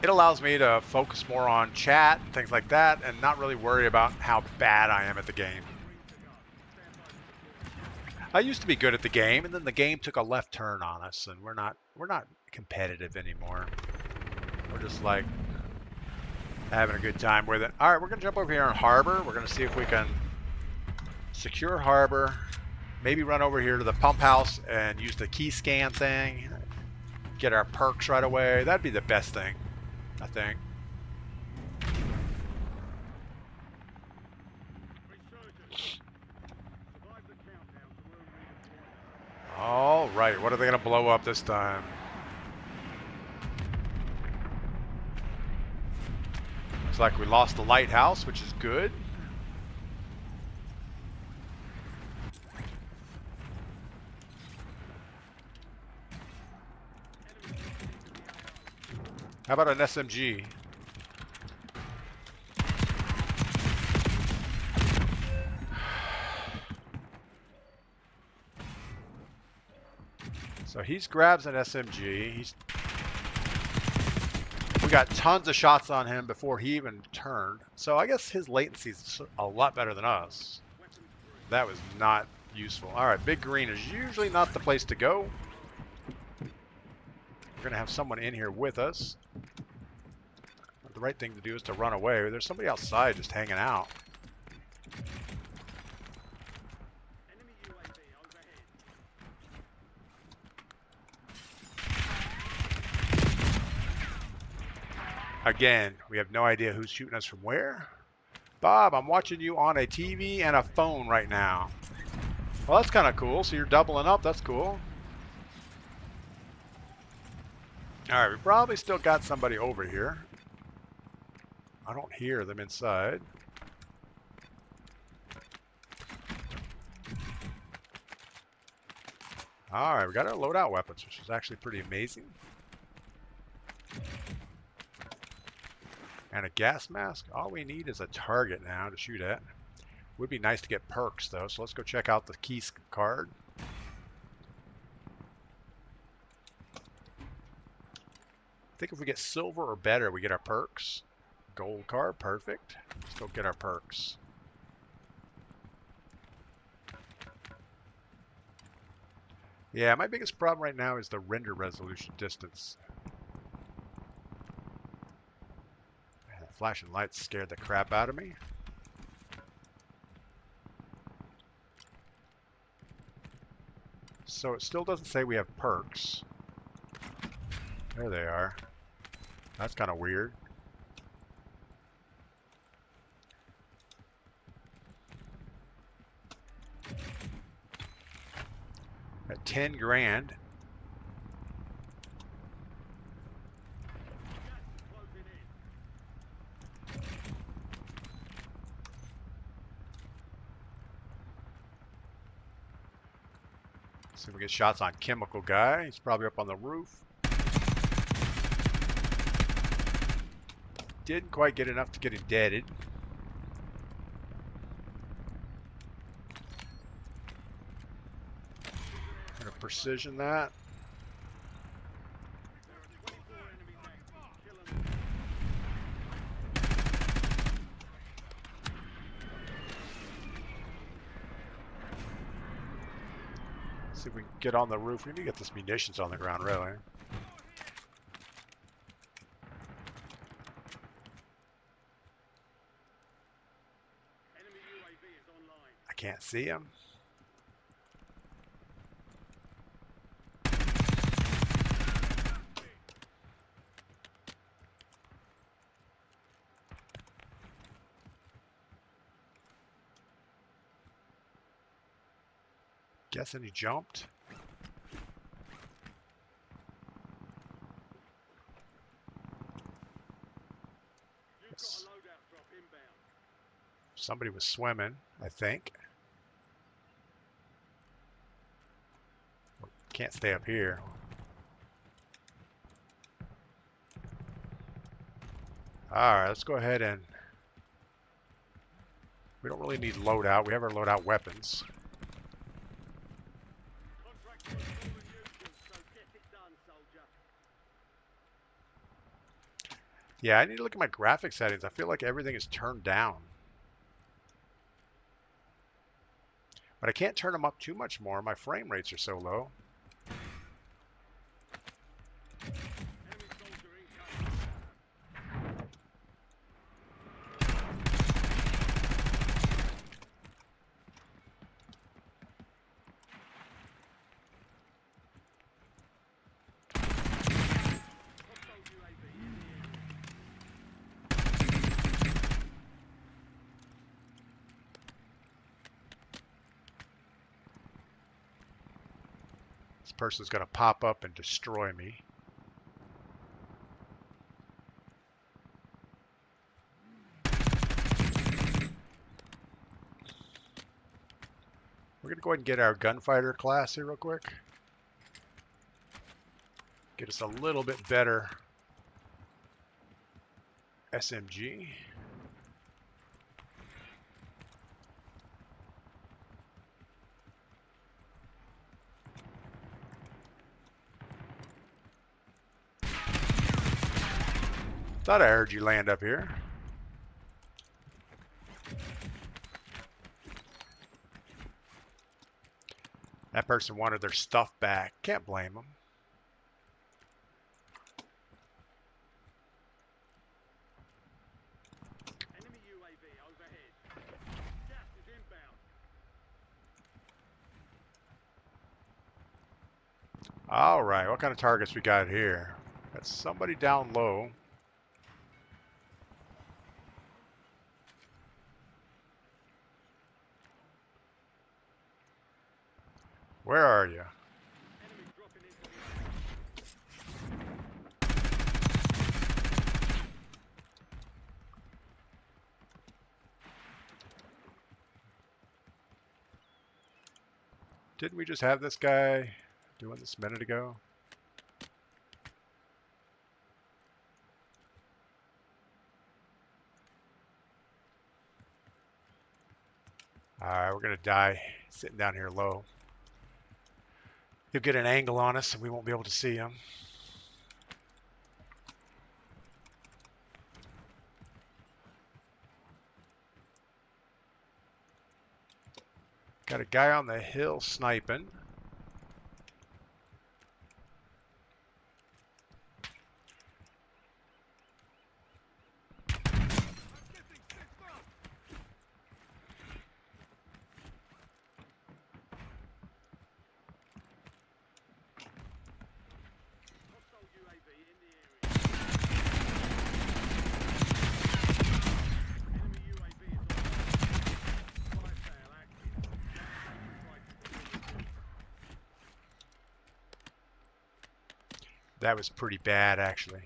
It allows me to focus more on chat and things like that and not really worry about how bad I am at the game. I used to be good at the game, and then the game took a left turn on us, and we're not competitive anymore. We're just like having a good time with it. All right, we're gonna jump over here in Harbor. We're gonna see if we can secure Harbor. Maybe run over here to the pump house and use the key scan thing. Get our perks right away. That'd be the best thing, I think. All right, what are they going to blow up this time? Looks like we lost the lighthouse, which is good. How about an SMG? So he grabs an SMG. We got tons of shots on him before he even turned. So I guess his latency is a lot better than us. That was not useful. All right, Big Green is usually not the place to go. We're going to have someone in here with us. The right thing to do is to run away. There's somebody outside just hanging out. Again, we have no idea who's shooting us from where. Bob, I'm watching you on a TV and a phone right now. Well, that's kind of cool. So you're doubling up. That's cool. All right, we probably still got somebody over here. I don't hear them inside. All right, we got our loadout weapons, which is actually pretty amazing. And a gas mask. All we need is a target now to shoot at. Would be nice to get perks though, so let's go check out the keys card. I think if we get silver or better, we get our perks. Gold card, perfect. Let's go get our perks. Yeah, my biggest problem right now is the render resolution distance. Man, the flashing lights scared the crap out of me. So it still doesn't say we have perks. There they are. That's kind of weird. At 10 grand. See if we get shots on Chemical Guy. He's probably up on the roof. Didn't quite get enough to get indebted. Gonna precision that. See if we can get on the roof. We need to get this munitions on the ground, really. I can't see him. Guessing he jumped. Somebody was swimming, I think. Can't stay up here. Alright, let's go ahead and... We don't really need loadout. We have our loadout weapons. Yeah, I need to look at my graphic settings. I feel like everything is turned down. But I can't turn them up too much more. My frame rates are so low. This person's going to pop up and destroy me. We're going to go ahead and get our gunfighter class here real quick. Get us a little bit better SMG. Thought I heard you land up here. That person wanted their stuff back. Can't blame them. Enemy UAV overhead. Gas is inbound. All right, what kind of targets we got here? Got somebody down low. Where are you? Enemy dropping into the Didn't we just have this guy doing this a minute ago? Alright, we're going to die sitting down here low. He'll get an angle on us and we won't be able to see him. Got a guy on the hill sniping. Hostile UAV in the area. Enemy UAV is on. Fire sale active. That was pretty bad, actually.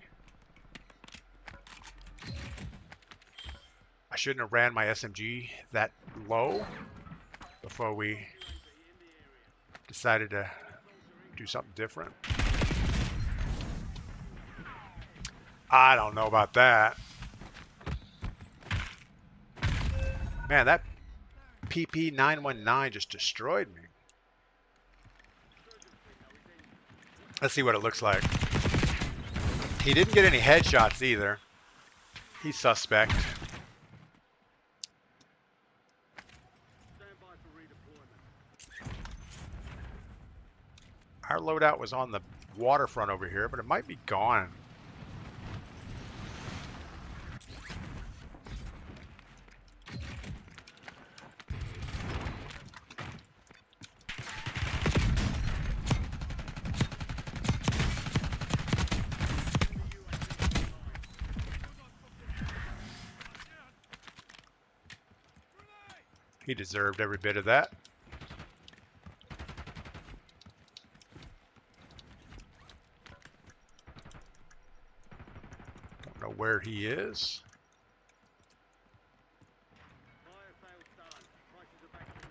I shouldn't have ran my SMG that low before we decided to do something different. I don't know about that. Man, that PP919 just destroyed me. Let's see what it looks like. He didn't get any headshots either. He's suspect. Stand by for redeployment. Our loadout was on the waterfront over here, but it might be gone. He deserved every bit of that. Don't know where he is. Fire sale's done. Prices are back to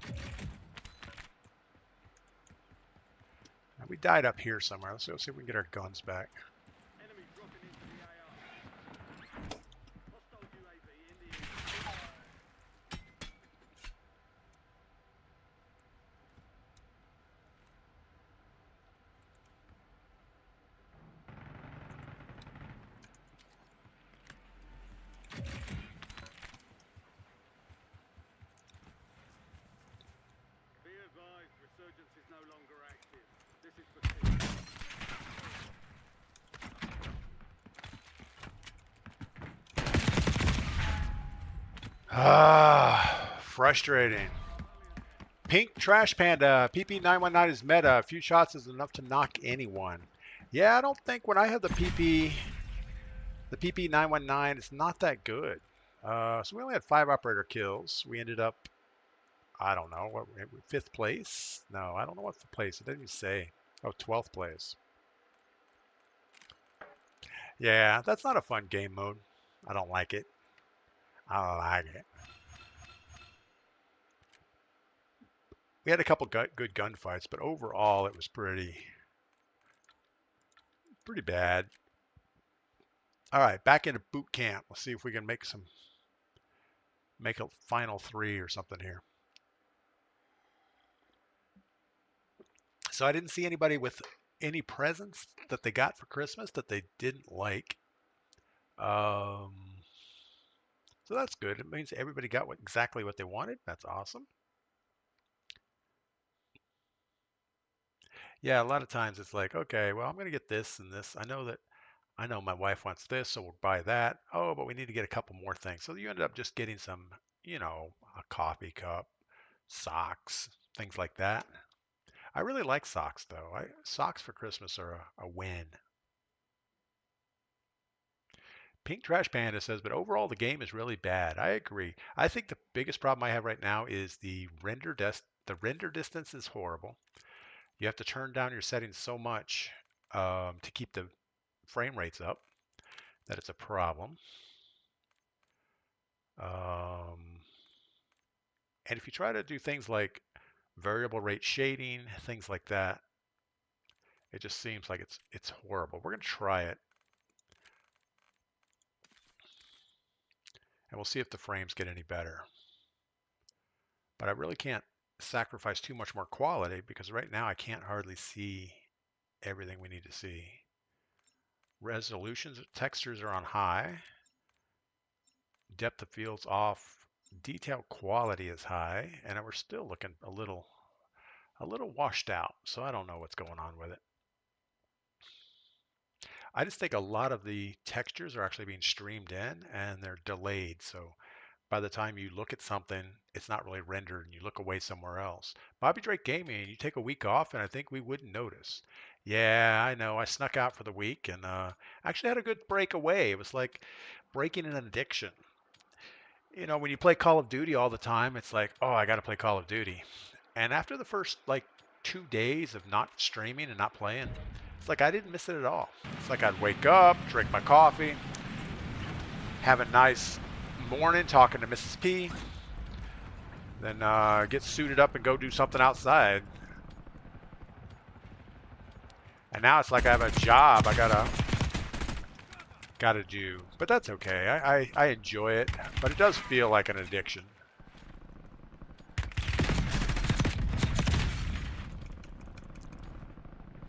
normal. We died up here somewhere. Let's go see if we can get our guns back. Enemy dropping into the AR. Hostile UAV in the area. Be advised, resurgence is no longer active. This is for Frustrating. Pink Trash Panda, PP919 is meta. A few shots is enough to knock anyone. Yeah, I don't think when I have the PP919, it's not that good. So we only had 5 operator kills. We ended up, I don't know, what, 5th place? No, I don't know what the place. It didn't even say. Oh, 12th place. Yeah, that's not a fun game mode. I don't like it. I don't like it. We had a couple good gunfights, but overall it was pretty bad. All right, back into boot camp. Let's see if we can make a final 3 or something here. So I didn't see anybody with any presents that they got for Christmas that they didn't like. So that's good. It means everybody got exactly what they wanted. That's awesome. Yeah, a lot of times it's like, okay, well, I'm going to get this and this. I know my wife wants this, so we'll buy that. Oh, but we need to get a couple more things. So you end up just getting some, a coffee cup, socks, things like that. I really like socks, though. Socks for Christmas are a win. Pink Trash Panda says, but overall the game is really bad. I agree. I think the biggest problem I have right now is the render distance is horrible. You have to turn down your settings so much to keep the frame rates up that it's a problem. And if you try to do things like variable rate shading, things like that, it just seems like it's horrible. We're going to try it. And we'll see if the frames get any better. But I really can't sacrifice too much more quality because right now I can't hardly see everything we need to see. Resolutions, textures are on high. Depth of field's off. Detail quality is high, and we're still looking a little washed out. So I don't know what's going on with it. I just think a lot of the textures are actually being streamed in and they're delayed. So by the time you look at something, it's not really rendered and you look away somewhere else. Bobby Drake Gaming, you take a week off and I think we wouldn't notice. Yeah, I know. I snuck out for the week and actually had a good break away. It was like breaking an addiction. You know, when you play Call of Duty all the time, it's like, oh, I got to play Call of Duty. And after the first like 2 days of not streaming and not playing, it's like I didn't miss it at all. It's like I'd wake up, drink my coffee, have a nice morning talking to Mrs. P, then get suited up and go do something outside. And now it's like I have a job I gotta do, but that's okay. I enjoy it, but it does feel like an addiction.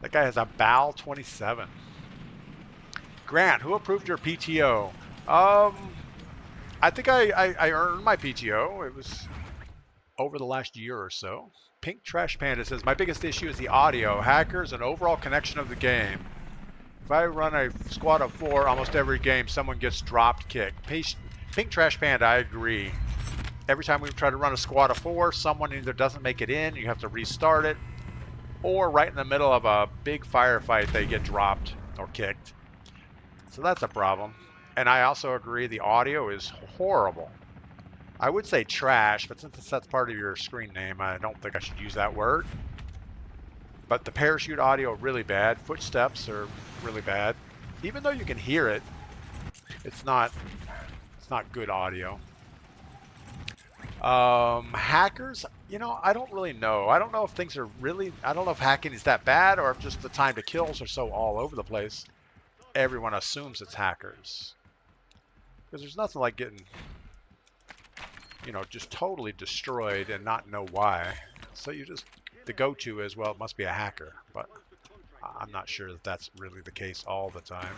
That guy has a BAL 27. Grant, who approved your PTO? I think I earned my PTO. It was over the last year or so. Pink Trash Panda says, my biggest issue is the audio, hackers, and overall connection of the game. If I run a squad of 4, almost every game, someone gets dropped, kicked. Pink Trash Panda, I agree. Every time we try to run a squad of 4, someone either doesn't make it in, you have to restart it, or right in the middle of a big firefight, they get dropped or kicked. So that's a problem. And I also agree the audio is horrible. I would say trash, but since that's part of your screen name, I don't think I should use that word. But the parachute audio really bad. Footsteps are really bad. Even though you can hear it, it's not good audio. Hackers, you know, I don't really know. I don't know if things are really, I don't know if hacking is that bad or if just the time to kills are so all over the place. Everyone assumes it's hackers. Because there's nothing like getting, you know, just totally destroyed and not know why. So you just, the go-to is, well, it must be a hacker. But I'm not sure that that's really the case all the time.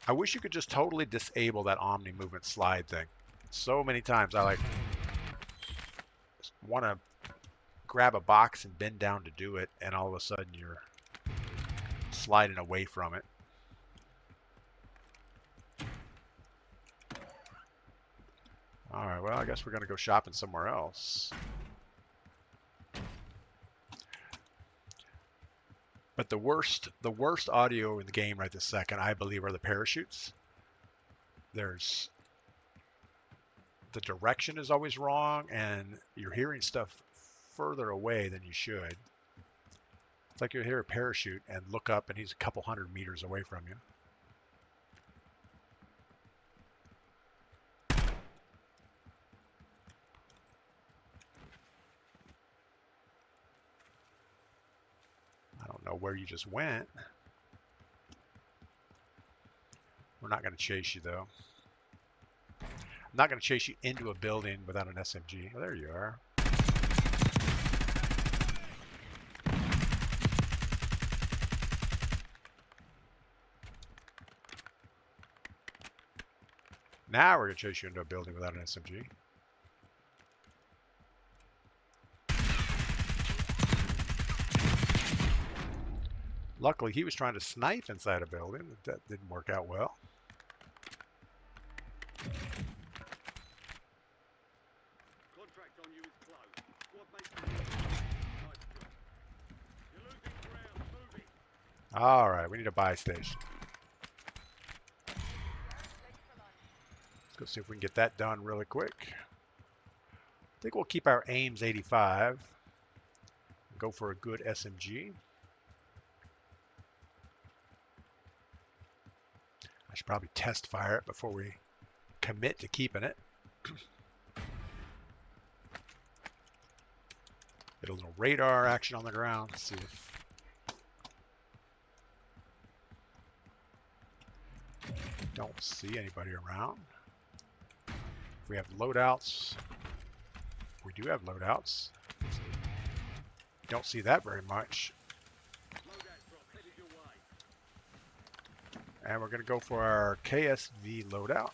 I wish you could just totally disable that Omni movement slide thing. So many times I like want to grab a box and bend down to do it, and all of a sudden you're sliding away from it. All right, well, I guess we're going to go shopping somewhere else. But the worst audio in the game right this second, I believe, are the parachutes. The direction is always wrong, and you're hearing stuff further away than you should. It's like you hear a parachute and look up, and he's a couple 100 meters away from you. I don't know where you just went. We're not going to chase you, though. I'm not going to chase you into a building without an SMG. Oh, there you are. Now we're going to chase you into a building without an SMG. Luckily, he was trying to snipe inside a building. That didn't work out well. Contract on you is closed. Squad mates. Nice job. You're losing ground. Move it. All right, we need a buy station. Let's go see if we can get that done really quick. I think we'll keep our aims 85. Go for a good SMG. I should probably test fire it before we commit to keeping it. Get a little radar action on the ground. See if don't see anybody around. If we have loadouts, we do have loadouts. Don't see that very much. Loadout drop headed your way. And we're going to go for our KSV loadout.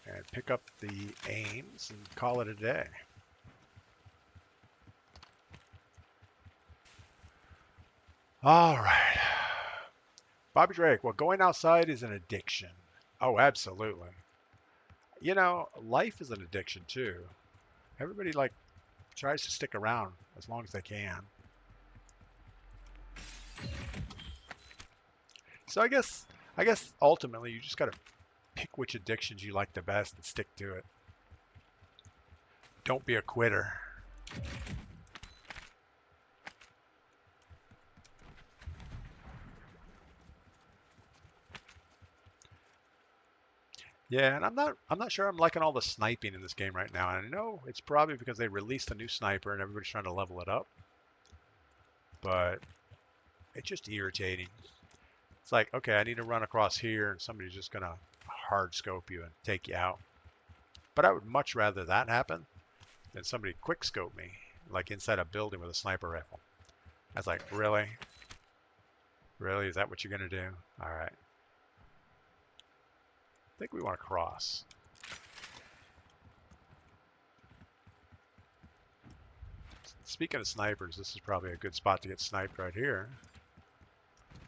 And pick up the aims and call it a day. All right. Bobby Drake, well, going outside is an addiction. Oh, absolutely. You know, life is an addiction too. Everybody tries to stick around as long as they can. So I guess ultimately you just got to pick which addictions you like the best and stick to it. Don't be a quitter. Yeah, and I'm not sure I'm liking all the sniping in this game right now. And I know it's probably because they released a new sniper and everybody's trying to level it up. But it's just irritating. It's like, okay, I need to run across here and somebody's just going to hard scope you and take you out. But I would much rather that happen than somebody quick scope me, like inside a building with a sniper rifle. I was like, really? Really? Is that what you're going to do? All right. I think we want to cross. Speaking of snipers, this is probably a good spot to get sniped right here.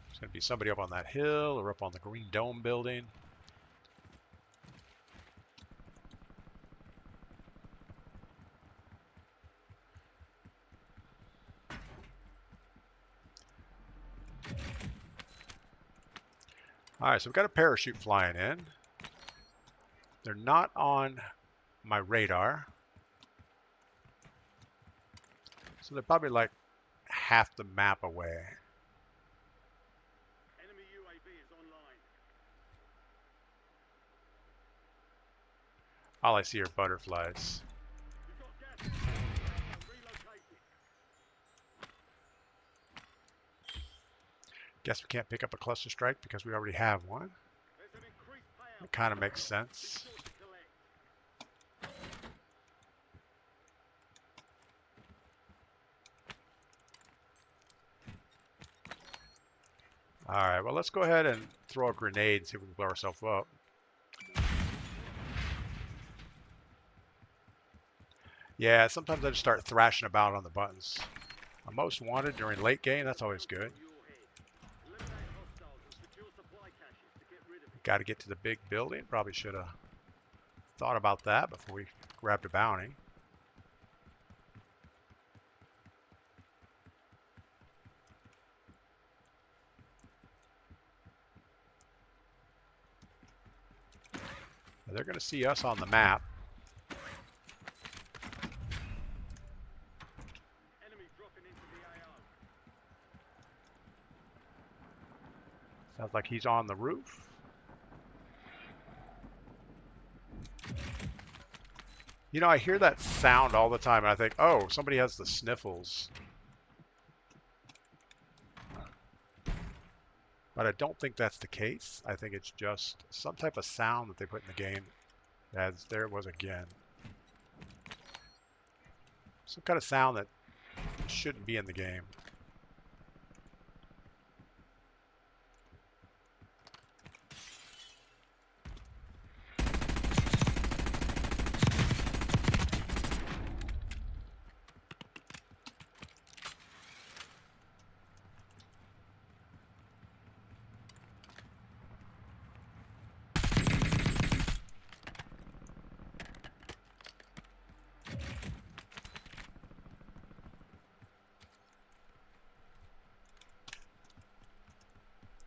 There's going to be somebody up on that hill or up on the green dome building. All right, so we've got a parachute flying in. They're not on my radar. So they're probably like half the map away. Enemy UAV is online. All I see are butterflies. You've got gas. Relocated. Guess we can't pick up a cluster strike because we already have one. There's an increased payout. It kind of makes sense. Be sure to collect. All right, well, let's go ahead and throw a grenade and see if we can blow ourselves up. Yeah, sometimes I just start thrashing about on the buttons. I'm most wanted during late game. That's always good. Got to get to the big building. Probably should have thought about that before we grabbed a bounty. They're going to see us on the map. Enemy dropping into the AO. Sounds like he's on the roof. You know, I hear that sound all the time and I think, oh, somebody has the sniffles. But I don't think that's the case. I think it's just some type of sound that they put in the game. As there it was again. Some kind of sound that shouldn't be in the game.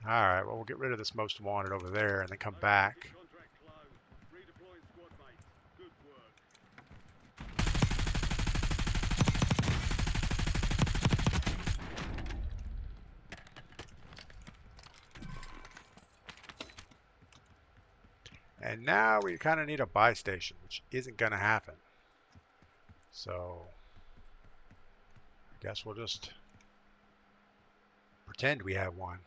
Alright, well, we'll get rid of this most wanted over there and then come back. Contract closed. Redeploying squad mates. Good work. And now we kind of need a buy station, which isn't going to happen. So, I guess we'll just pretend we have one.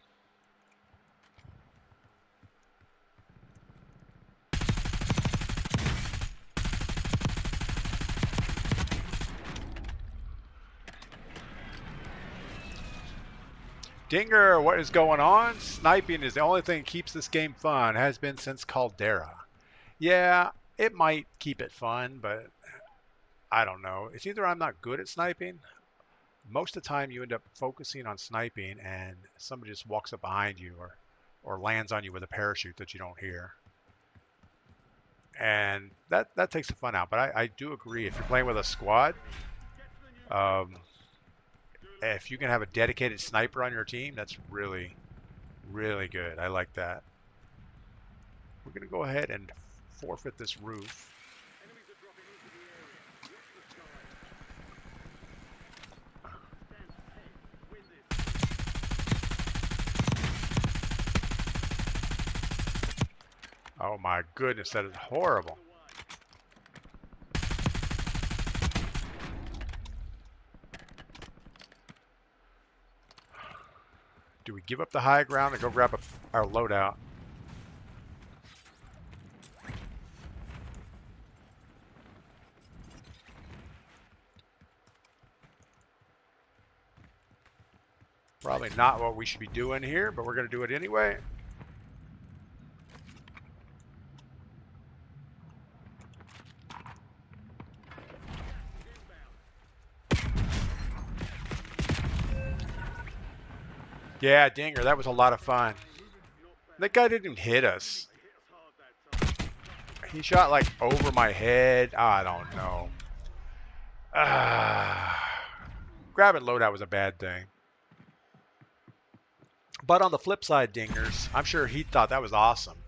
Dinger, what is going on? Sniping is the only thing that keeps this game fun. Has been since Caldera. Yeah, it might keep it fun, but I don't know. It's either I'm not good at sniping. Most of the time you end up focusing on sniping and somebody just walks up behind you or lands on you with a parachute that you don't hear. And that takes the fun out. But I do agree, if you're playing with a squad, if you can have a dedicated sniper on your team, that's really, really good. I like that. We're going to go ahead and forfeit this roof. Enemies are dropping into the area. Watch the sky. Stand ahead. Win this. Oh my goodness, that is horrible. Do we give up the high ground and go grab our loadout? Probably not what we should be doing here, but we're going to do it anyway. Yeah, Dinger, that was a lot of fun. That guy didn't even hit us. He shot like over my head. I don't know. Grabbing loadout was a bad thing. But on the flip side, Dingers, I'm sure he thought that was awesome.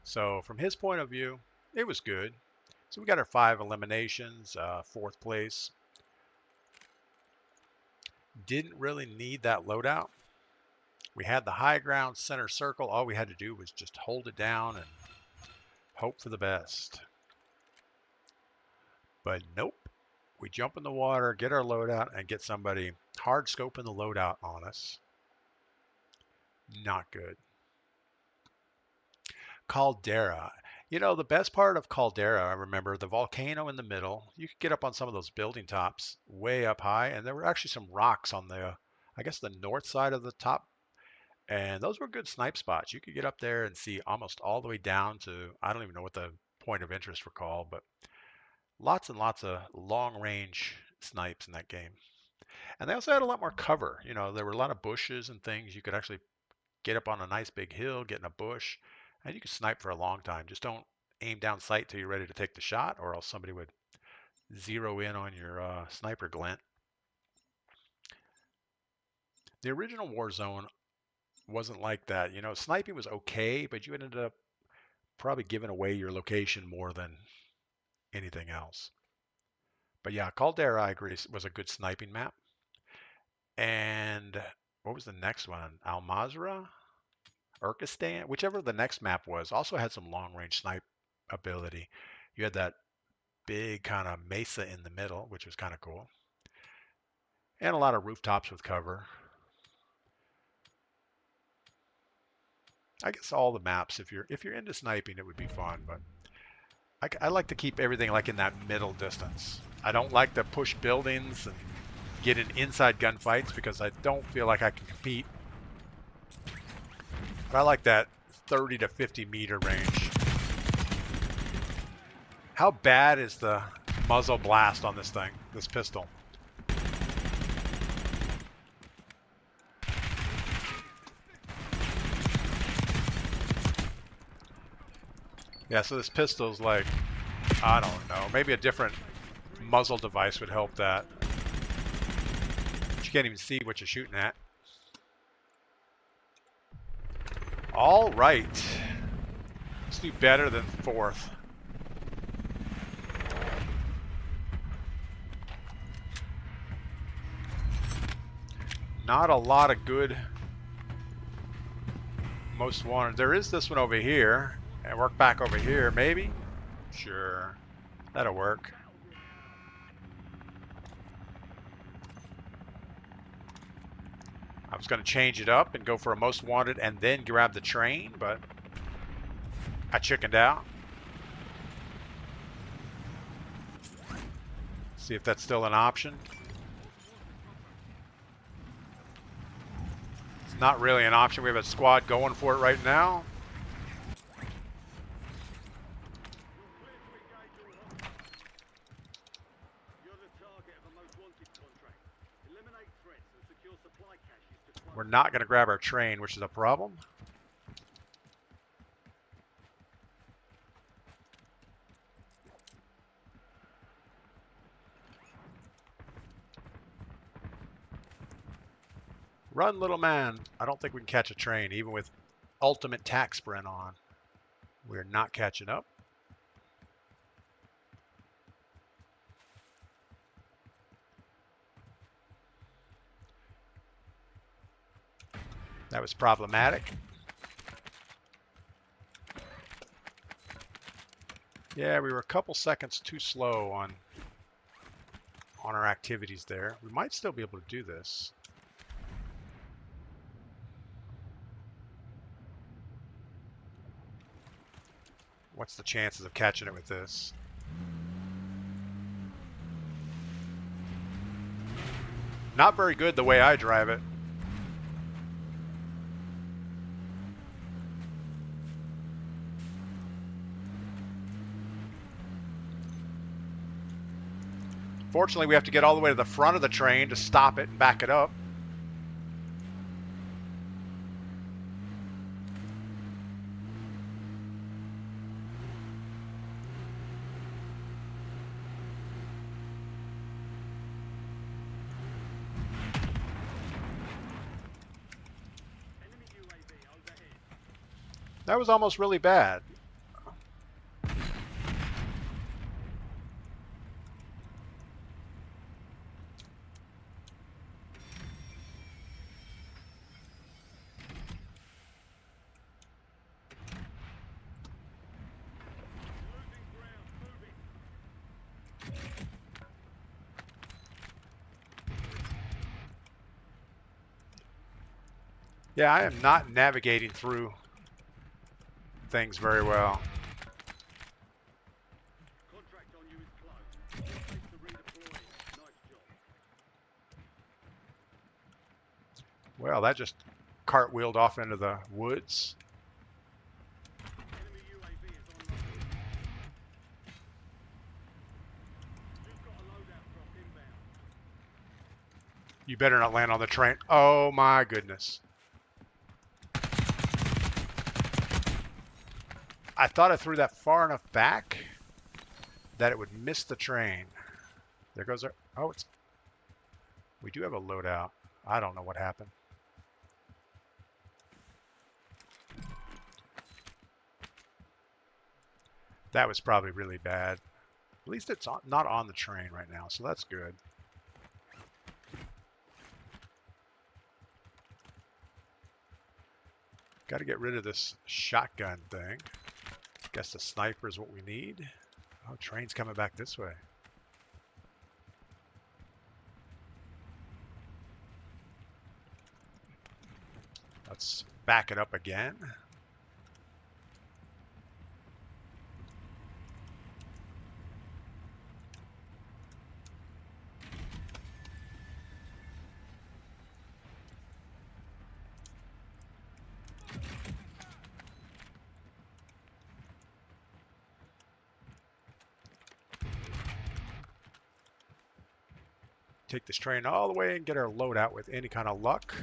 So from his point of view, it was good. So we got our 5 eliminations, 4th place. Didn't really need that loadout. We had the high ground, center circle. All we had to do was just hold it down and hope for the best. But nope. We jump in the water, get our loadout, and get somebody hard scoping the loadout on us. Not good. Caldera. You know, the best part of Caldera, I remember the volcano in the middle. You could get up on some of those building tops way up high, and there were actually some rocks on the, I guess, the north side of the top. And those were good snipe spots. You could get up there and see almost all the way down to, I don't even know what the point of interest were called, but lots and lots of long range snipes in that game. And they also had a lot more cover. You know, there were a lot of bushes and things. You could actually get up on a nice big hill, get in a bush, and you could snipe for a long time. Just don't aim down sight till you're ready to take the shot, or else somebody would zero in on your sniper glint. The original Warzone wasn't like that. You know, sniping was okay, but you ended up probably giving away your location more than anything else. But yeah, Caldera, I agree, was a good sniping map. And what was the next one? Al-Mazrah? Urkistan? Whichever the next map was, also had some long-range snipe ability. You had that big kind of mesa in the middle, which was kind of cool. And a lot of rooftops with cover. I guess all the maps, if you're into sniping, it would be fun, but I like to keep everything like in that middle distance. I don't like to push buildings and get in inside gunfights because I don't feel like I can compete. But I like that 30 to 50 meter range. How bad is the muzzle blast on this thing, this pistol? Yeah, so this pistol's like, I don't know, maybe a different muzzle device would help that. But you can't even see what you're shooting at. All right. Let's do better than 4th. Not a lot of good most wanted. There is this one over here. And work back over here, maybe? Sure. That'll work. I was going to change it up and go for a most wanted and then grab the train, but I chickened out. See if that's still an option. Not really an option. We have a squad going for it right now. You're the target of a most wanted contract. Eliminate threats and secure supply caches to close. We're not going to grab our train, which is a problem. Run, little man. I don't think we can catch a train, even with ultimate tack sprint on. We're not catching up. That was problematic. Yeah, we were a couple seconds too slow on our activities there. We might still be able to do this. What's the chances of catching it with this? Not very good the way I drive it. Fortunately, we have to get all the way to the front of the train to stop it and back it up. Enemy UAV overhead. That was almost really bad. Losing ground. Moving. Yeah, I am not navigating through things very well. Contract on you is closed. Squad mates are redeploying. Nice job. Well, that just cartwheeled off into the woods. Enemy UAV is online. You've got a loadout drop inbound. You better not land on the train. Oh my goodness. I thought I threw that far enough back that it would miss the train. There goes our... Oh, it's... We do have a loadout. I don't know what happened. That was probably really bad. At least it's not on the train right now, so that's good. Got to get rid of this shotgun thing. Guess the sniper is what we need. Oh, train's coming back this way. Let's back it up again. Take this train all the way and get our load out with any kind of luck.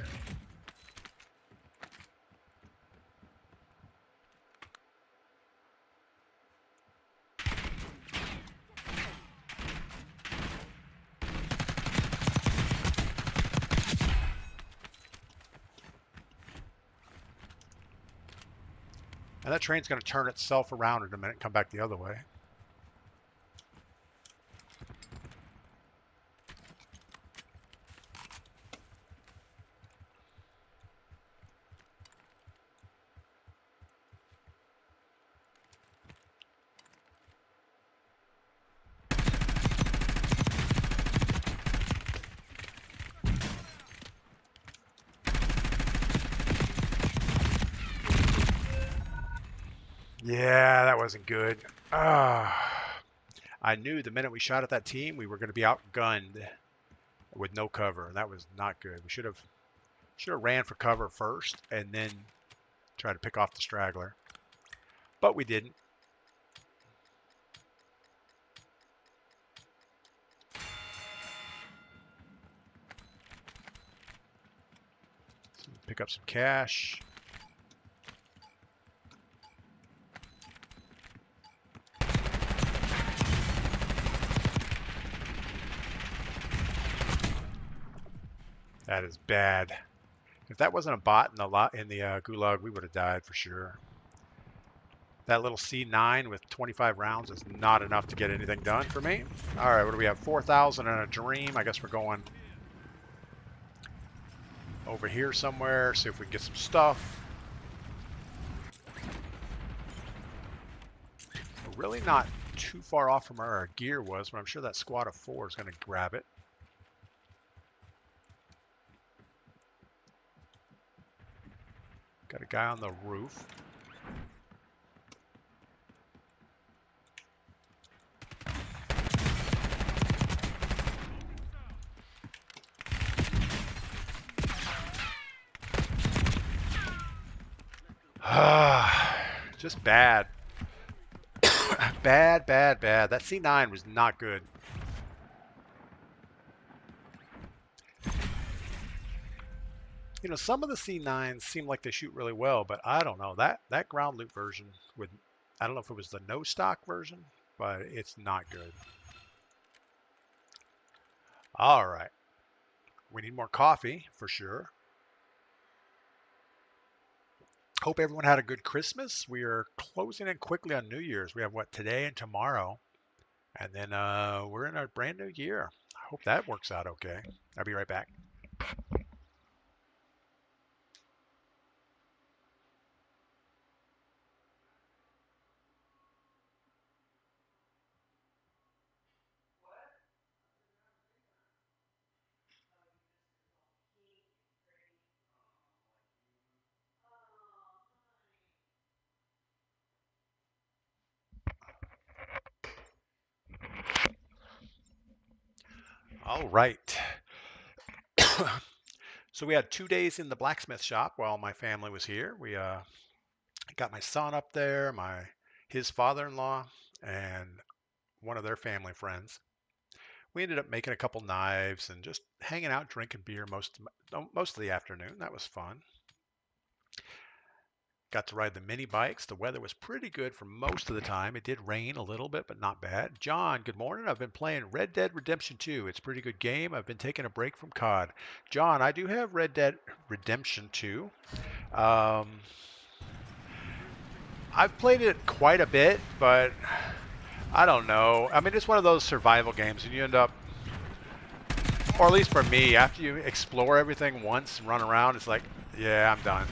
And that train's going to turn itself around in a minute and come back the other way. Yeah, that wasn't good. I knew the minute we shot at that team, we were going to be outgunned with no cover, and that was not good. We should have Should have ran for cover first and then try to pick off the straggler. But we didn't. So pick up some cash. That is bad. If that wasn't a bot in the gulag, we would have died for sure. That little C9 with 25 rounds is not enough to get anything done for me. All right, what do we have? 4,000 and a dream. I guess we're going over here somewhere. See if we can get some stuff. We're really not too far off from where our gear was, but I'm sure that squad of 4 is going to grab it. Got a guy on the roof. Just bad. Bad. That C9 was not good. You know, some of the C9s seem like they shoot really well, but I don't know. That ground loot version with, I don't know if it was the no stock version, but it's not good. All right. We need more coffee for sure. Hope everyone had a good Christmas. We are closing in quickly on New Year's. We have what, today and tomorrow. And then we're in a brand new year. I hope that works out okay. I'll be right back. All right. So we had 2 days in the blacksmith shop while my family was here. We got my son up there, his father-in-law, and one of their family friends. We ended up making a couple knives and just hanging out, drinking beer most of the afternoon. That was fun. Got to ride the mini bikes. The weather was pretty good for most of the time. It did rain a little bit, but not bad. John, good morning. I've been playing Red Dead Redemption 2. It's a pretty good game. I've been taking a break from COD. John, I do have Red Dead Redemption 2. I've played it quite a bit, but I don't know. I mean, it's one of those survival games, and you end up, or at least for me, after you explore everything once and run around, it's like, yeah, I'm done.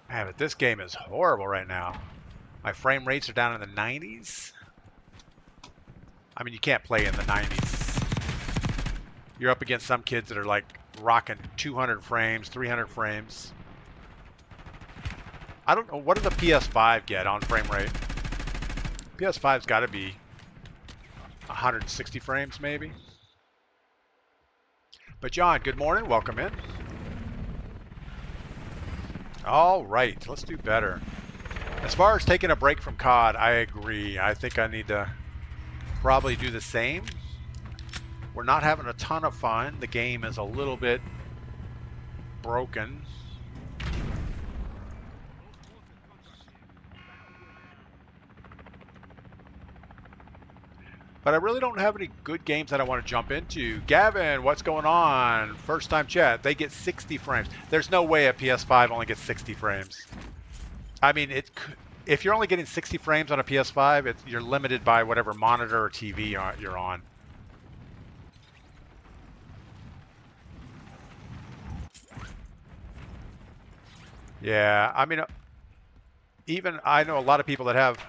Man, but this game is horrible right now. My frame rates are down in the 90s. I mean, you can't play in the 90s. You're up against some kids that are like rocking 200 frames, 300 frames. I don't know. What does the PS5 get on frame rate? PS5's got to be 160 frames maybe. But John, good morning. Welcome in. All right, let's do better. As far as taking a break from COD, I agree. I think I need to probably do the same. We're not having a ton of fun. The game is a little bit broken. But I really don't have any good games that I want to jump into. Gavin, what's going on? First time chat. They get 60 frames. There's no way a PS5 only gets 60 frames. I mean, if you're only getting 60 frames on a PS5, you're limited by whatever monitor or TV you're on. Yeah, I mean, even I know a lot of people that have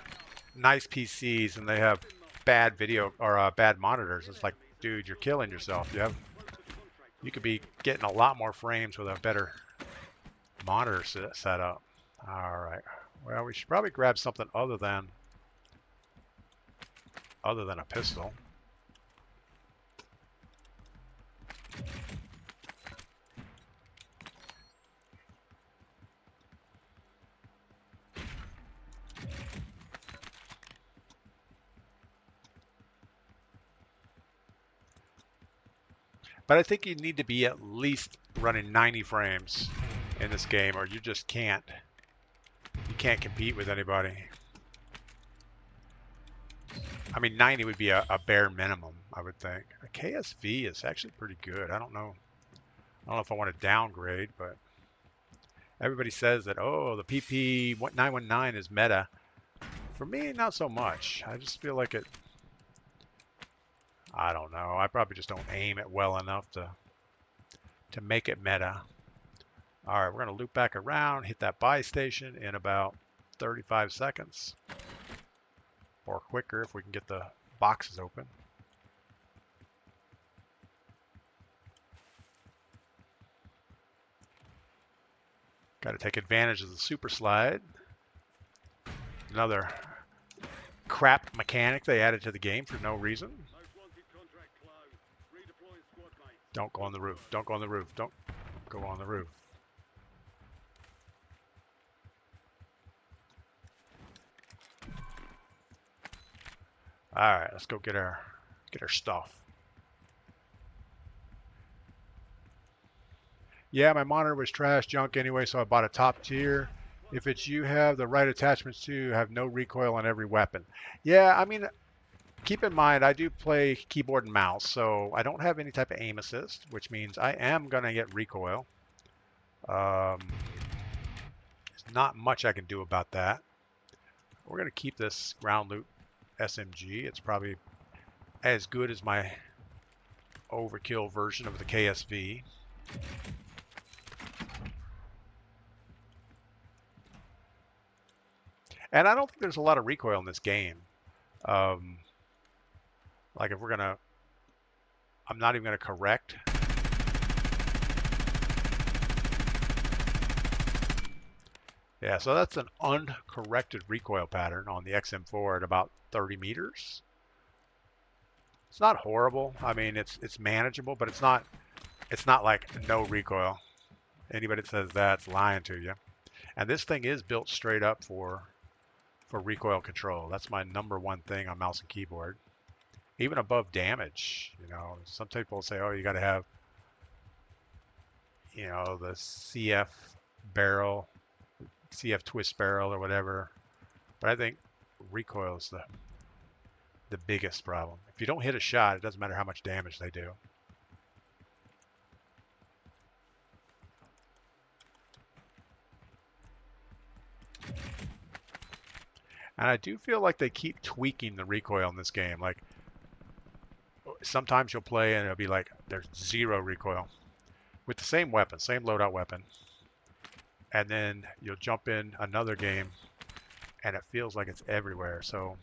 nice PCs and they have bad video or bad monitors. It's like, dude, you're killing yourself. You could be getting a lot more frames with a better monitor setup. All right. Well, we should probably grab something other than a pistol. But I think you need to be at least running 90 frames in this game, or you just can't. You can't compete with anybody. I mean, 90 would be a bare minimum, I would think. A KSV is actually pretty good. I don't know if I want to downgrade, but everybody says that, oh, the PP 919 is meta. For me, not so much. I just feel like it, I don't know. I probably just don't aim it well enough to make it meta. All right, we're going to loop back around, hit that buy station in about 35 seconds. Or quicker if we can get the boxes open. Got to take advantage of the super slide. Another crap mechanic they added to the game for no reason. Don't go on the roof. Don't go on the roof. Don't go on the roof. All right, let's go get our stuff. Yeah, my monitor was trash junk anyway, so I bought a top tier. If it's you have the right attachments to have no recoil on every weapon. Yeah, I mean, keep in mind I do play keyboard and mouse, so I don't have any type of aim assist, which means I am gonna get recoil. There's not much I can do about that. We're gonna keep this ground loot SMG. It's probably as good as my overkill version of the KSV. And I don't think there's a lot of recoil in this game. Like if we're gonna, I'm not even gonna correct. Yeah, so that's an uncorrected recoil pattern on the XM4 at about 30 meters. It's not horrible. I mean, it's manageable, but it's not like no recoil. Anybody that says that's lying to you. And this thing is built straight up for recoil control. That's my #1 thing on mouse and keyboard. Even above damage, you know, some people say, oh, you got to have, you know, the CF barrel, CF twist barrel or whatever. But I think recoil is the biggest problem. If you don't hit a shot, it doesn't matter how much damage they do. And I do feel like they keep tweaking the recoil in this game. Like sometimes you'll play and it'll be like there's 0 recoil with the same weapon, same loadout weapon. And then you'll jump in another game and it feels like it's everywhere. So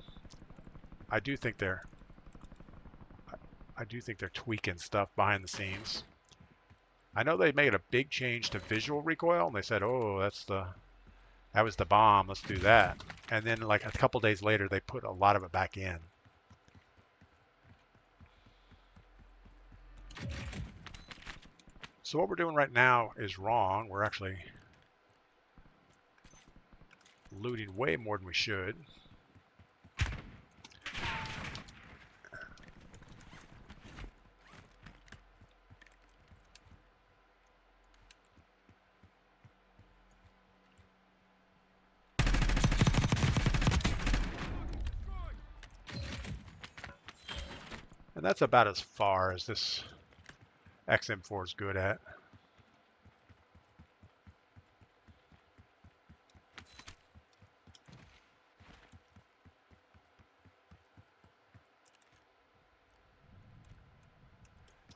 I do think they're tweaking stuff behind the scenes. I know they made a big change to visual recoil and they said, oh, that was the bomb, let's do that. And then like a couple days later they put a lot of it back in. So what we're doing right now is wrong. We're actually looting way more than we should. And that's about as far as this XM4 is good at.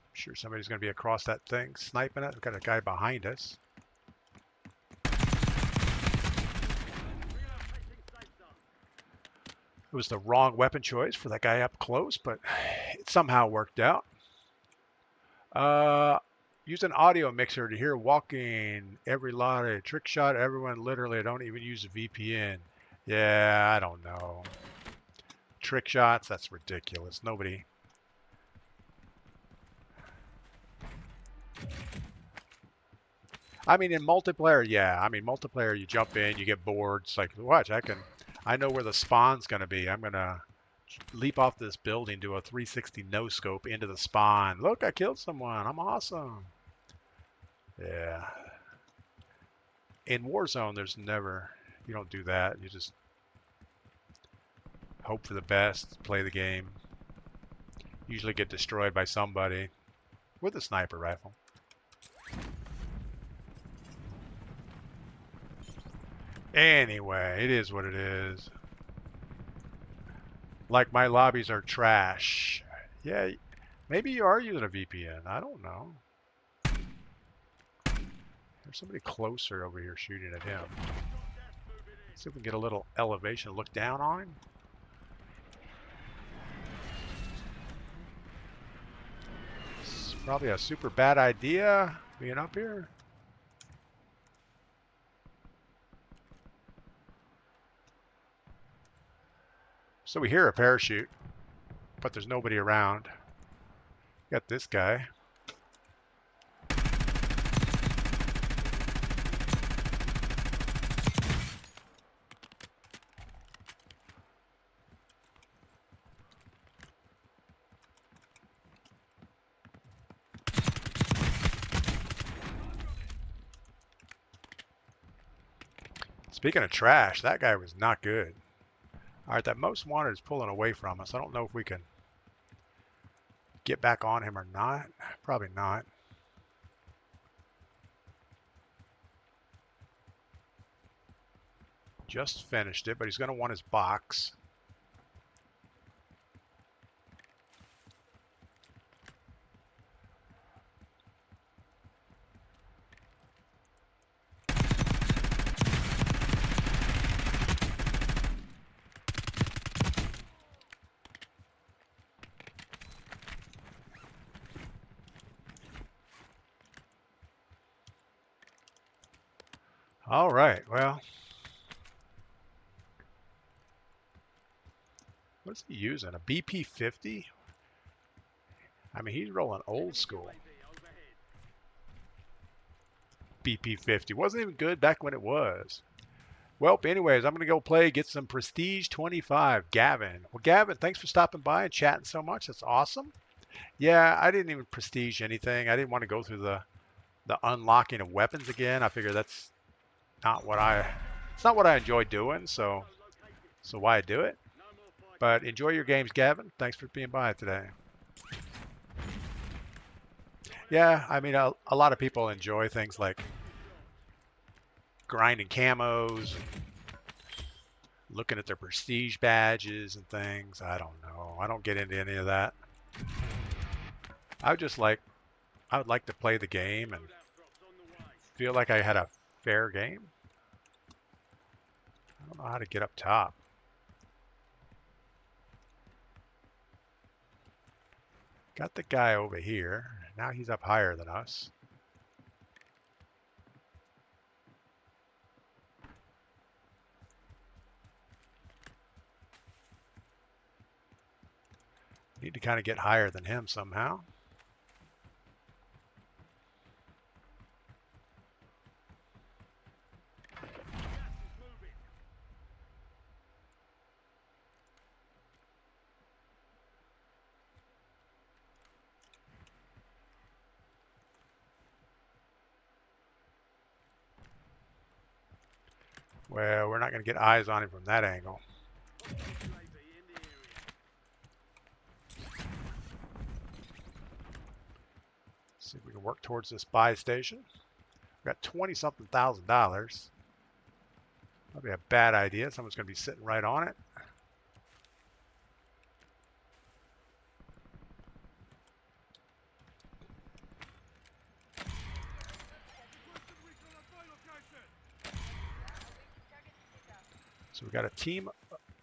I'm sure somebody's going to be across that thing sniping it. We've got a guy behind us. It was the wrong weapon choice for that guy up close, but it somehow worked out. Use an audio mixer to hear walking, every lot of trick shot, everyone literally. I don't even use a VPN. Yeah, I don't know. Trick shots, that's ridiculous. Nobody. I mean, in multiplayer, yeah. I mean, multiplayer, you jump in, you get bored. It's like, watch, I know where the spawn's going to be. I'm going to leap off this building, do a 360 no scope into the spawn. Look, I killed someone. I'm awesome. Yeah. In Warzone, there's never, you don't do that. You just hope for the best, play the game. Usually get destroyed by somebody with a sniper rifle. Anyway, it is what it is. Like my lobbies are trash. Yeah, maybe you are using a VPN. I don't know. There's somebody closer over here shooting at him. See if we can get a little elevation to look down on him. It's probably a super bad idea being up here. So we hear a parachute, but there's nobody around. Got this guy. Speaking of trash, that guy was not good. All right, that most wanted is pulling away from us. I don't know if we can get back on him or not. Probably not. Just finished it, but he's going to want his box. All right, well. What's he using? A BP-50? I mean, he's rolling old school. BP-50. Wasn't even good back when it was. Well, anyways, I'm going to go play, get some Prestige 25. Gavin. Well, Gavin, thanks for stopping by and chatting so much. That's awesome. Yeah, I didn't even Prestige anything. I didn't want to go through the unlocking of weapons again. I figure that's not what it's not what I enjoy doing, so why do it? But enjoy your games, Gavin. Thanks for being by today. Yeah, I mean, a lot of people enjoy things like grinding camos, looking at their prestige badges and things. I don't know. I don't get into any of that. I would like to play the game and feel like I had a fair game. I don't know how to get up top. Got the guy over here. Now he's up higher than us. Need to kind of get higher than him somehow. Well, we're not going to get eyes on him from that angle. See if we can work towards this buy station. We've got $20-something thousand. Probably a bad idea. Someone's going to be sitting right on it. So we got a team.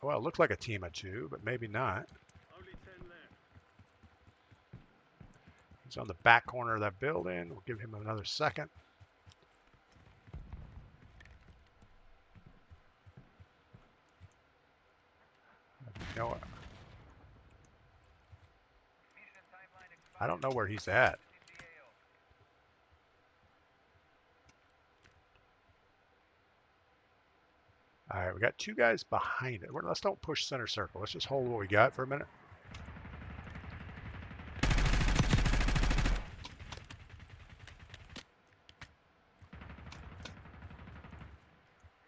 Well, it looked like a team of two, but maybe not. Only 10 left. He's on the back corner of that building. We'll give him another second. You know, I don't know where he's at. All right, we got two guys behind it. Let's don't push center circle. Let's just hold what we got for a minute.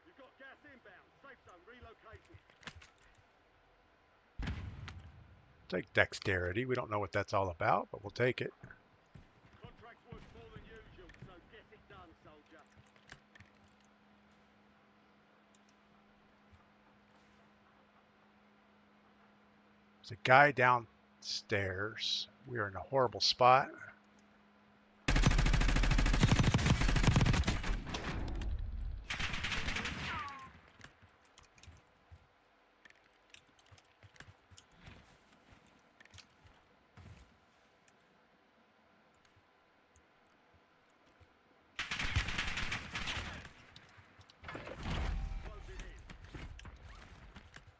You've got gas inbound. Safe zone relocated. Take dexterity. We don't know what that's all about, but we'll take it. Contract's worth more than usual, so get it done, soldier. There's a guy downstairs. We are in a horrible spot.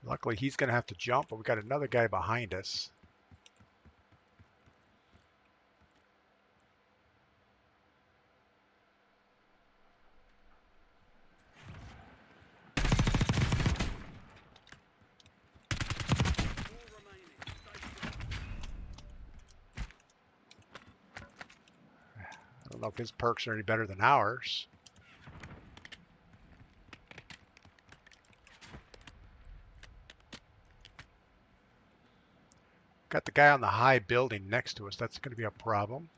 Luckily, he's going to have to jump, but we got another guy behind us. I don't know if his perks are any better than ours. Got the guy on the high building next to us. That's going to be a problem.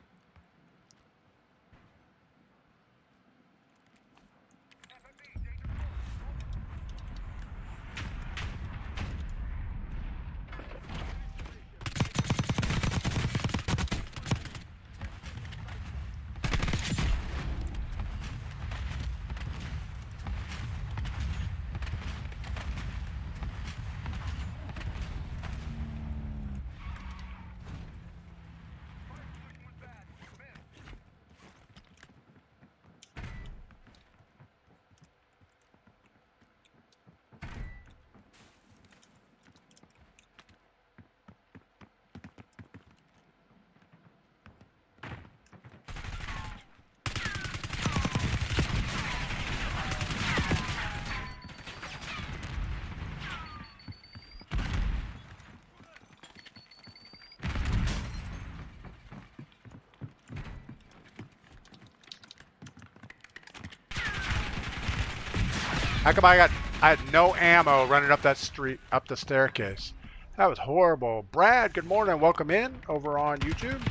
How come I had no ammo running up that street, up the staircase? That was horrible. Brad, good morning. Welcome in over on YouTube.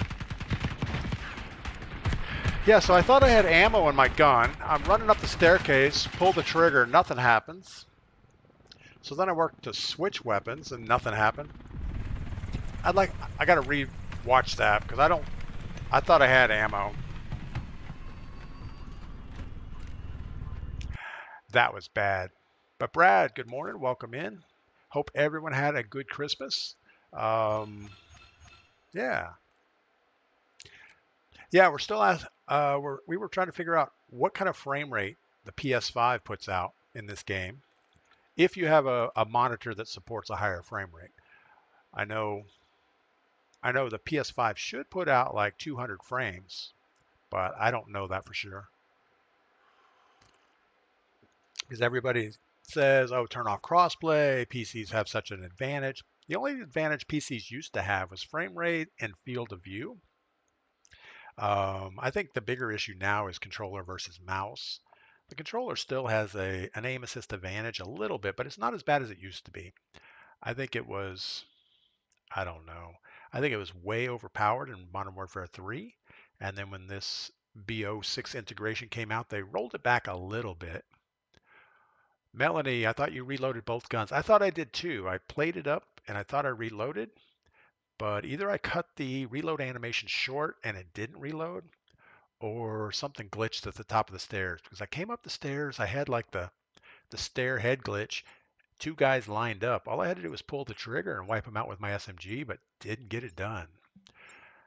Yeah, so I thought I had ammo in my gun. I'm running up the staircase, pull the trigger, nothing happens. So then I worked to switch weapons and nothing happened. I got to re-watch that because I thought I had ammo. That was bad. But Brad, good morning. Welcome in. Hope everyone had a good Christmas. Yeah. Yeah, we're still at, we were trying to figure out what kind of frame rate the PS5 puts out in this game. If you have a monitor that supports a higher frame rate. I know the PS5 should put out like 200 frames, but I don't know that for sure. Because everybody says, oh, turn off crossplay, PCs have such an advantage. The only advantage PCs used to have was frame rate and field of view. I think the bigger issue now is controller versus mouse. The controller still has an aim assist advantage a little bit, but it's not as bad as it used to be. I think it was, I don't know. I think it was way overpowered in Modern Warfare 3. And then when this BO6 integration came out, they rolled it back a little bit. Melanie, I thought you reloaded both guns. I thought I did too. I played it up and I thought I reloaded, but either I cut the reload animation short and it didn't reload, or something glitched at the top of the stairs. Because I came up the stairs, I had like the stair head glitch, two guys lined up. All I had to do was pull the trigger and wipe them out with my SMG, but didn't get it done.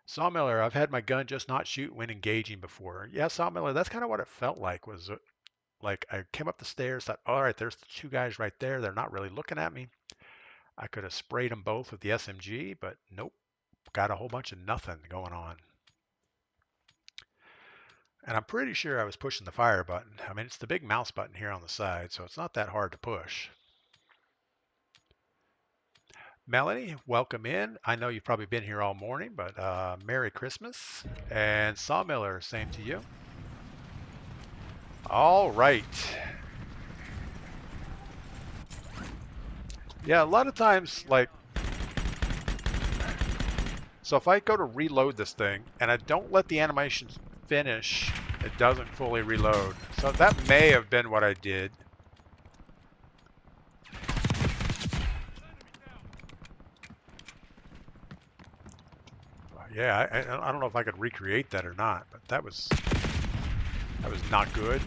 Sawmiller, I've had my gun just not shoot when engaging before. Yeah, Sawmiller, that's kind of what it felt like. Was like I came up the stairs, thought, all right, there's the two guys right there. They're not really looking at me. I could have sprayed them both with the SMG, but nope, got a whole bunch of nothing going on. And I'm pretty sure I was pushing the fire button. I mean, it's the big mouse button here on the side, so it's not that hard to push. Melanie, welcome in. I know you've probably been here all morning, but Merry Christmas. And Sawmiller, same to you. All right. Yeah, a lot of times, like, so if I go to reload this thing and I don't let the animation finish, it doesn't fully reload. So that may have been what I did. Yeah, I don't know if I could recreate that or not, but that was not good.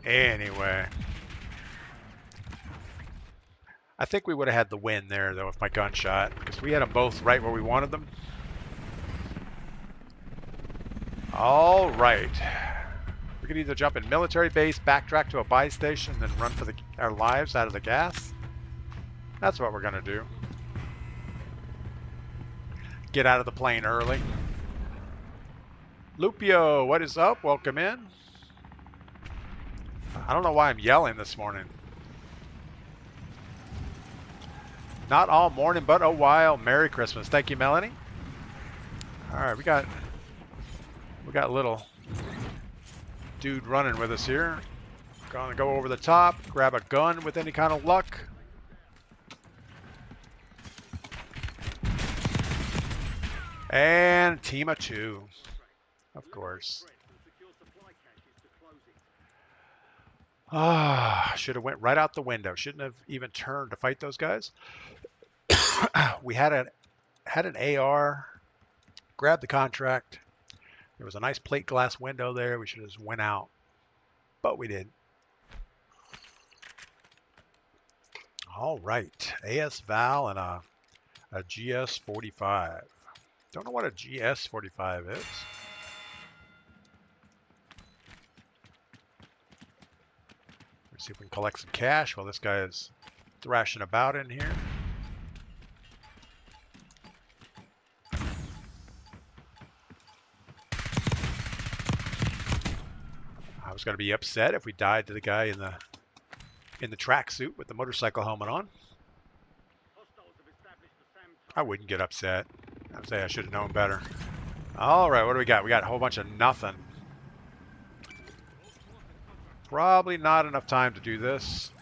Anyway, I think we would have had the win there though with my gunshot because we had them both right where we wanted them. All right, we could either jump in military base, backtrack to a buy station, then run for our lives out of the gas. That's what we're gonna do. Get out of the plane early. Lupio, what is up? Welcome in. I don't know why I'm yelling this morning. Not all morning, but a while. Merry Christmas. Thank you, Melanie. All right, we got a little dude running with us here. Gonna go over the top, grab a gun with any kind of luck. And team of two, of course. Should have went right out the window. Shouldn't have even turned to fight those guys. We had an AR, grabbed the contract. There was a nice plate glass window there. We should have just went out, but we did. All right, AS Val and a GS-45. Don't know what a GS-45 is. Let's see if we can collect some cash while this guy is thrashing about in here. I was going to be upset if we died to the guy in the tracksuit with the motorcycle helmet on. I wouldn't get upset. I would say I should have known better. All right, what do we got? We got a whole bunch of nothing. Probably not enough time to do this.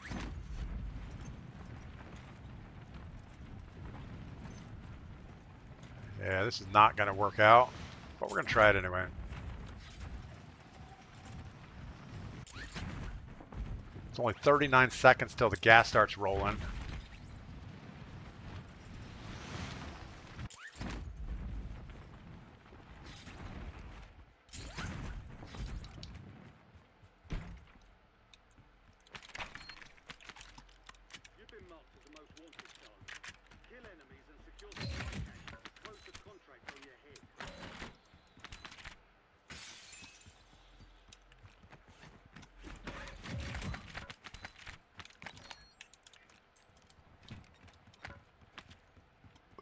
Yeah, this is not going to work out, but we're going to try it anyway. It's only 39 seconds till the gas starts rolling.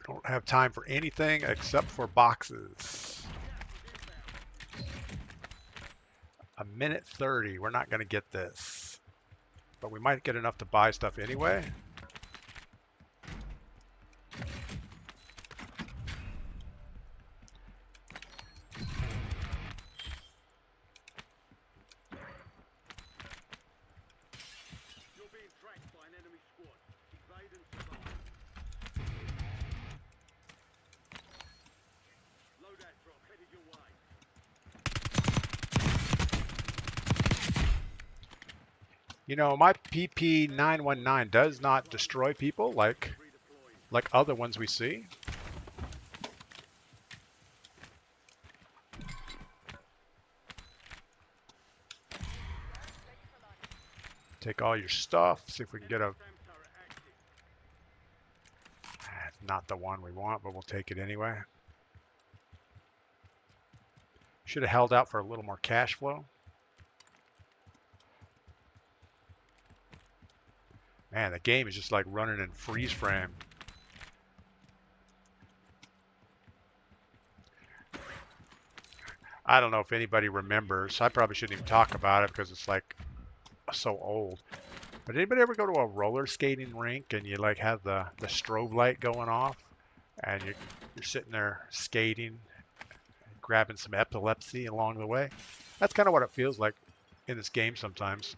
Don't have time for anything except for boxes. A minute 30. We're not going to get this. But we might get enough to buy stuff anyway. You're being tracked by an enemy squad. Evade and survive. Loadout drop headed your way. You know, my PP919 does not destroy people like other ones we see. Take all your stuff, see if we can get a... Not the one we want, but we'll take it anyway. Should have held out for a little more cash flow. Man, the game is just like running in freeze frame. I don't know if anybody remembers. I probably shouldn't even talk about it because it's like so old. But anybody ever go to a roller skating rink and you like have the strobe light going off and you're sitting there skating, grabbing some epilepsy along the way? That's kind of what it feels like in this game sometimes.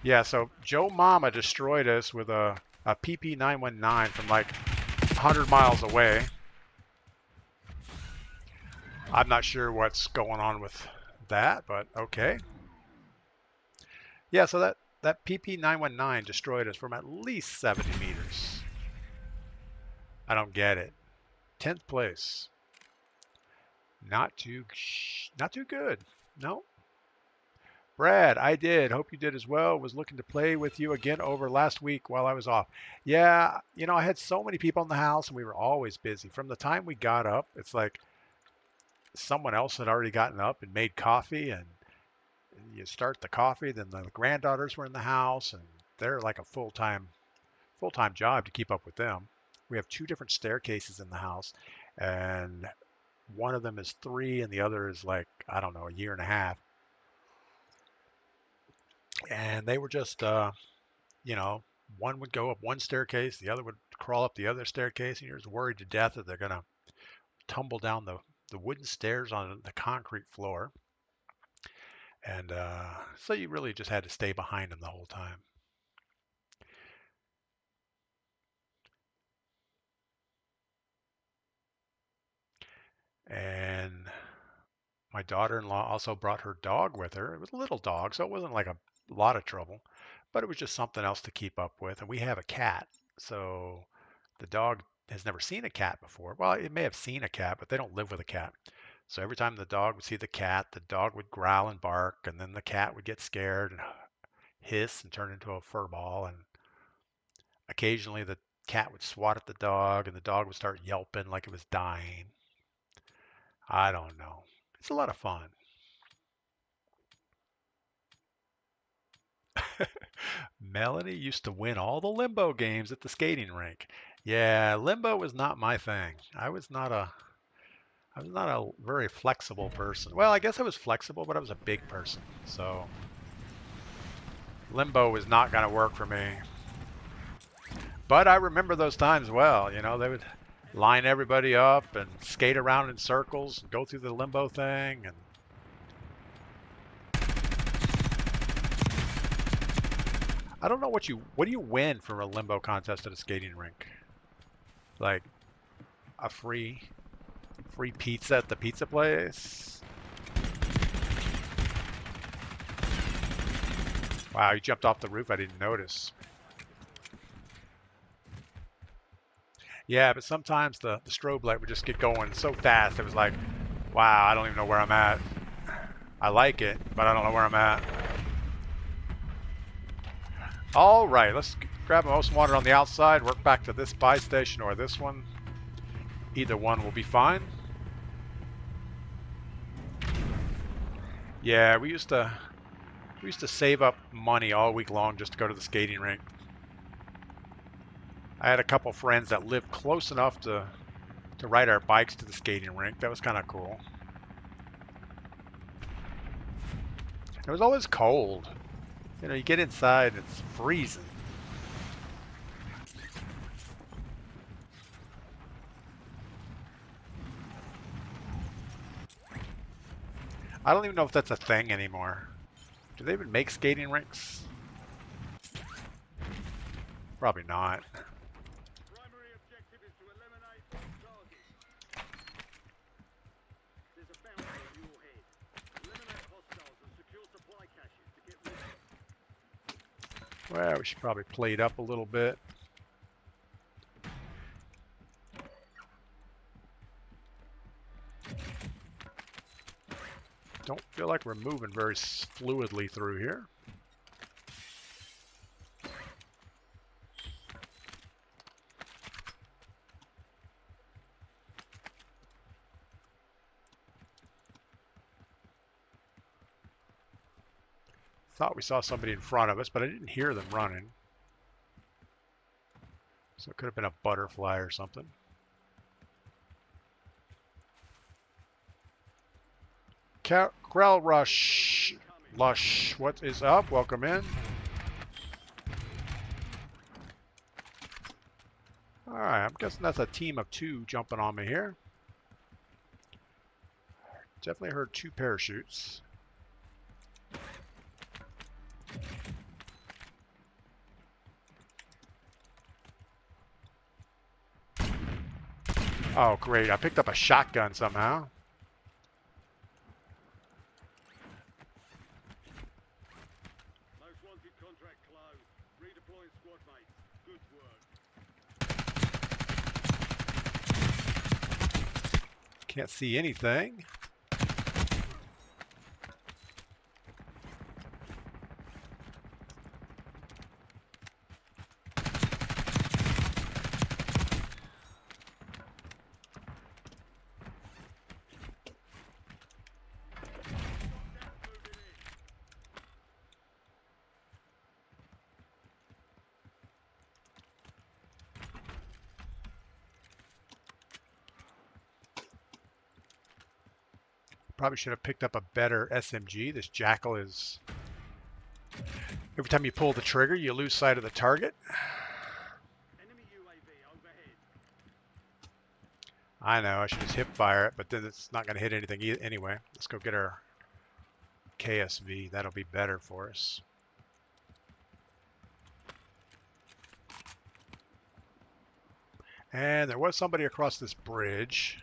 Yeah, so Joe Mama destroyed us with a PP919 from like 100 miles away. I'm not sure what's going on with that, but okay. Yeah, so that PP919 destroyed us from at least 70 meters. I don't get it. 10th place. Not too good. No. Brad, I did. Hope you did as well. Was looking to play with you again over last week while I was off. Yeah, you know, I had so many people in the house and we were always busy. From the time we got up, it's like someone else had already gotten up and made coffee, and you start the coffee, then the granddaughters were in the house, and they're like a full-time job to keep up with them. We have two different staircases in the house, and one of them is 3 and the other is like, I don't know, a year and a half. And they were just you know, one would go up one staircase, the other would crawl up the other staircase, and you're just worried to death that they're going to tumble down the wooden stairs on the concrete floor. And so you really just had to stay behind them the whole time. And my daughter-in-law also brought her dog with her. It was a little dog, so it wasn't like a lot of trouble, but it was just something else to keep up with. And we have a cat, so the dog has never seen a cat before. Well, it may have seen a cat, but they don't live with a cat. So every time the dog would see the cat, the dog would growl and bark, and then the cat would get scared and hiss and turn into a fur ball. And occasionally the cat would swat at the dog, and the dog would start yelping like it was dying. I don't know. It's a lot of fun. Melanie used to win all the limbo games at the skating rink. Yeah, limbo was not my thing. I was not a very flexible person. Well, I guess I was flexible, but I was a big person. So limbo was not going to work for me. But I remember those times well. You know, they would line everybody up and skate around in circles and go through the limbo thing. And I don't know what do you win from a limbo contest at a skating rink? Like a free pizza at the pizza place? Wow, you jumped off the roof. I didn't notice. Yeah, but sometimes the strobe light would just get going so fast. It was like, wow, I don't even know where I'm at. I like it, but I don't know where I'm at. All right, let's grab a most wanted on the outside, work back to this buy station or this one. Either one will be fine. Yeah, we used to save up money all week long just to go to the skating rink. I had a couple friends that lived close enough to ride our bikes to the skating rink. That was kind of cool. It was always cold. You know, you get inside, it's freezing. I don't even know if that's a thing anymore. Do they even make skating rinks? Probably not. Primary objective is to eliminate all targets. There's a bounty on your head. Eliminate hostiles and secure supply caches to get rid of. Well, we should probably plate up a little bit. Don't feel like we're moving very fluidly through here. Thought we saw somebody in front of us, but I didn't hear them running. So it could have been a butterfly or something. Grell Rush. Lush. What is up? Welcome in. Alright, I'm guessing that's a team of 2 jumping on me here. Definitely heard 2 parachutes. Oh, great. I picked up a shotgun somehow. Most wanted contract closed. Redeploying squad mates. Good work. Can't see anything. Probably should have picked up a better SMG. This Jackal is... Every time you pull the trigger, you lose sight of the target. Enemy UAV overhead. I know, I should just hip fire it, but then it's not going to hit anything anyway. Let's go get our KSV. That'll be better for us. And there was somebody across this bridge.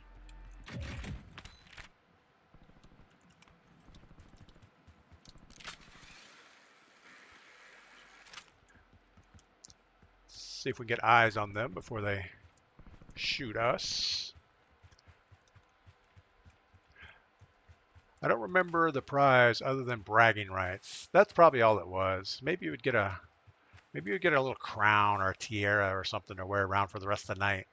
See if we can get eyes on them before they shoot us. I don't remember the prize other than bragging rights. That's probably all it was. Maybe you would get a little crown or a tiara or something to wear around for the rest of the night.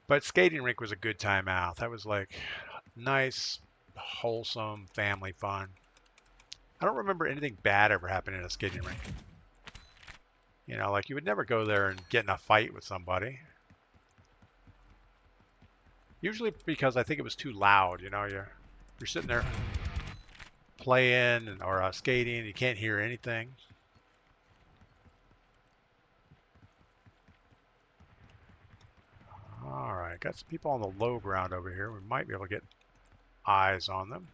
But skating rink was a good time out. That was like nice, wholesome family fun. I don't remember anything bad ever happening at a skating rink. You know, like you would never go there and get in a fight with somebody. Usually because I think it was too loud. You know, you're sitting there playing or skating, you can't hear anything. All right, got some people on the low ground over here. We might be able to get eyes on them.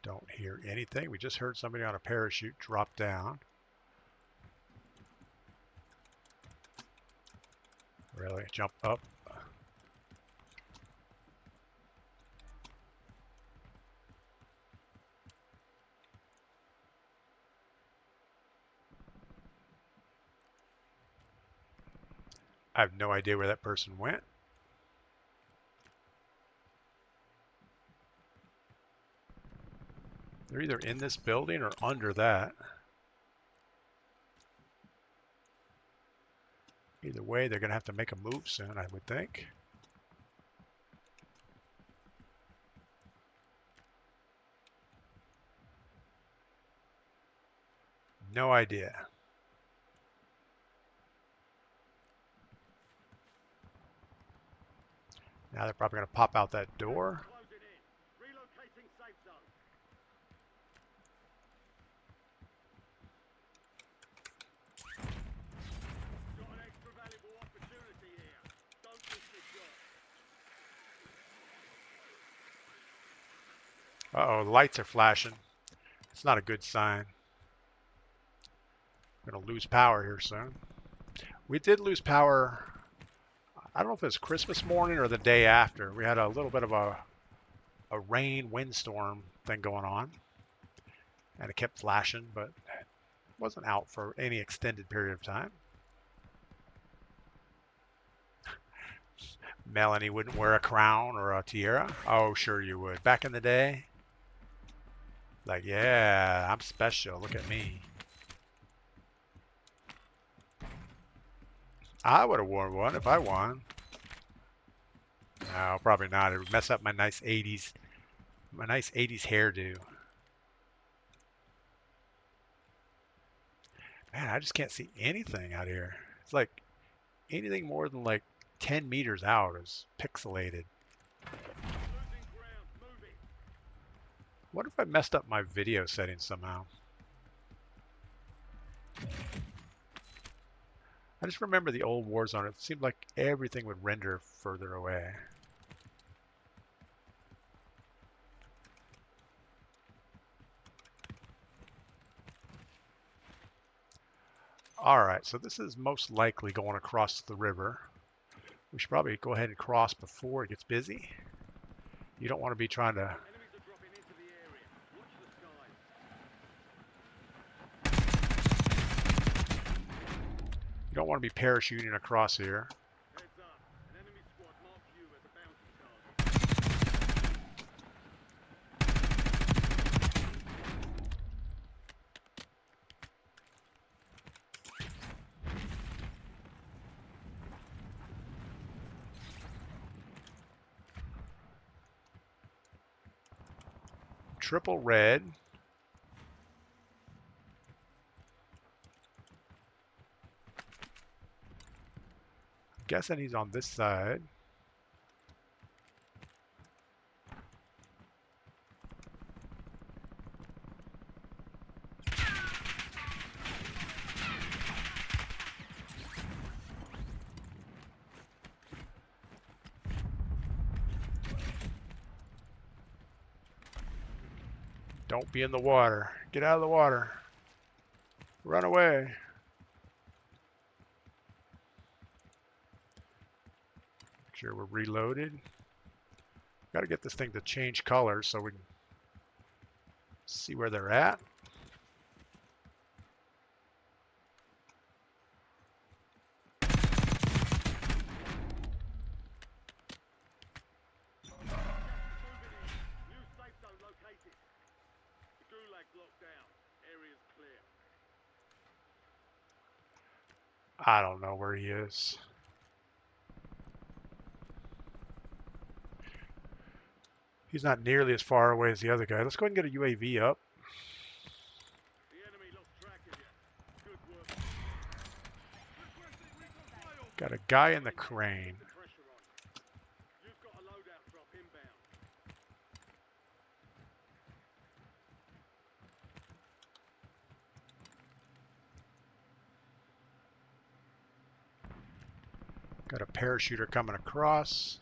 Don't hear anything. We just heard somebody on a parachute drop down. Really? Jump up. I have no idea where that person went. They're either in this building or under that. Either way, they're going to have to make a move soon, I would think. No idea. Now they're probably going to pop out that door. Closing in. Relocating safe zone. Got an extra valuable opportunity here. Don't miss this shot. Uh-oh, the lights are flashing. It's not a good sign. We're going to lose power here soon. We did lose power. I don't know if it was Christmas morning or the day after. We had a little bit of a rain windstorm thing going on. And it kept flashing, but it wasn't out for any extended period of time. Melanie wouldn't wear a crown or a tiara. Oh, sure you would. Back in the day, like, yeah, I'm special. Look at me. I would have worn one if I won. No, probably not. It would mess up my nice 80s hairdo. Man, I just can't see anything out here. It's like anything more than like 10 meters out is pixelated. Losing ground. Moving. What if I messed up my video settings somehow? I just remember the old Warzone. It seemed like everything would render further away. Alright, so this is most likely going across the river. We should probably go ahead and cross before it gets busy. You don't want to be trying to... Enemies are dropping into the area. Watch the skies. You don't want to be parachuting across here. Heads up. An enemy squad marks you as a bounty target. Triple red. I'm guessing he's on this side. Don't be in the water. Get out of the water. Run away. Make sure we're reloaded. Got to get this thing to change colors so we can see where they're at. New safe zone located. The Gulag's locked down. Area's clear. I don't know where he is. He's not nearly as far away as the other guy. Let's go ahead and get a UAV up. The enemy lost track of you. Good work. Got a guy in the crane. The pressure on. You've got a loadout drop inbound. Got a parachuter coming across.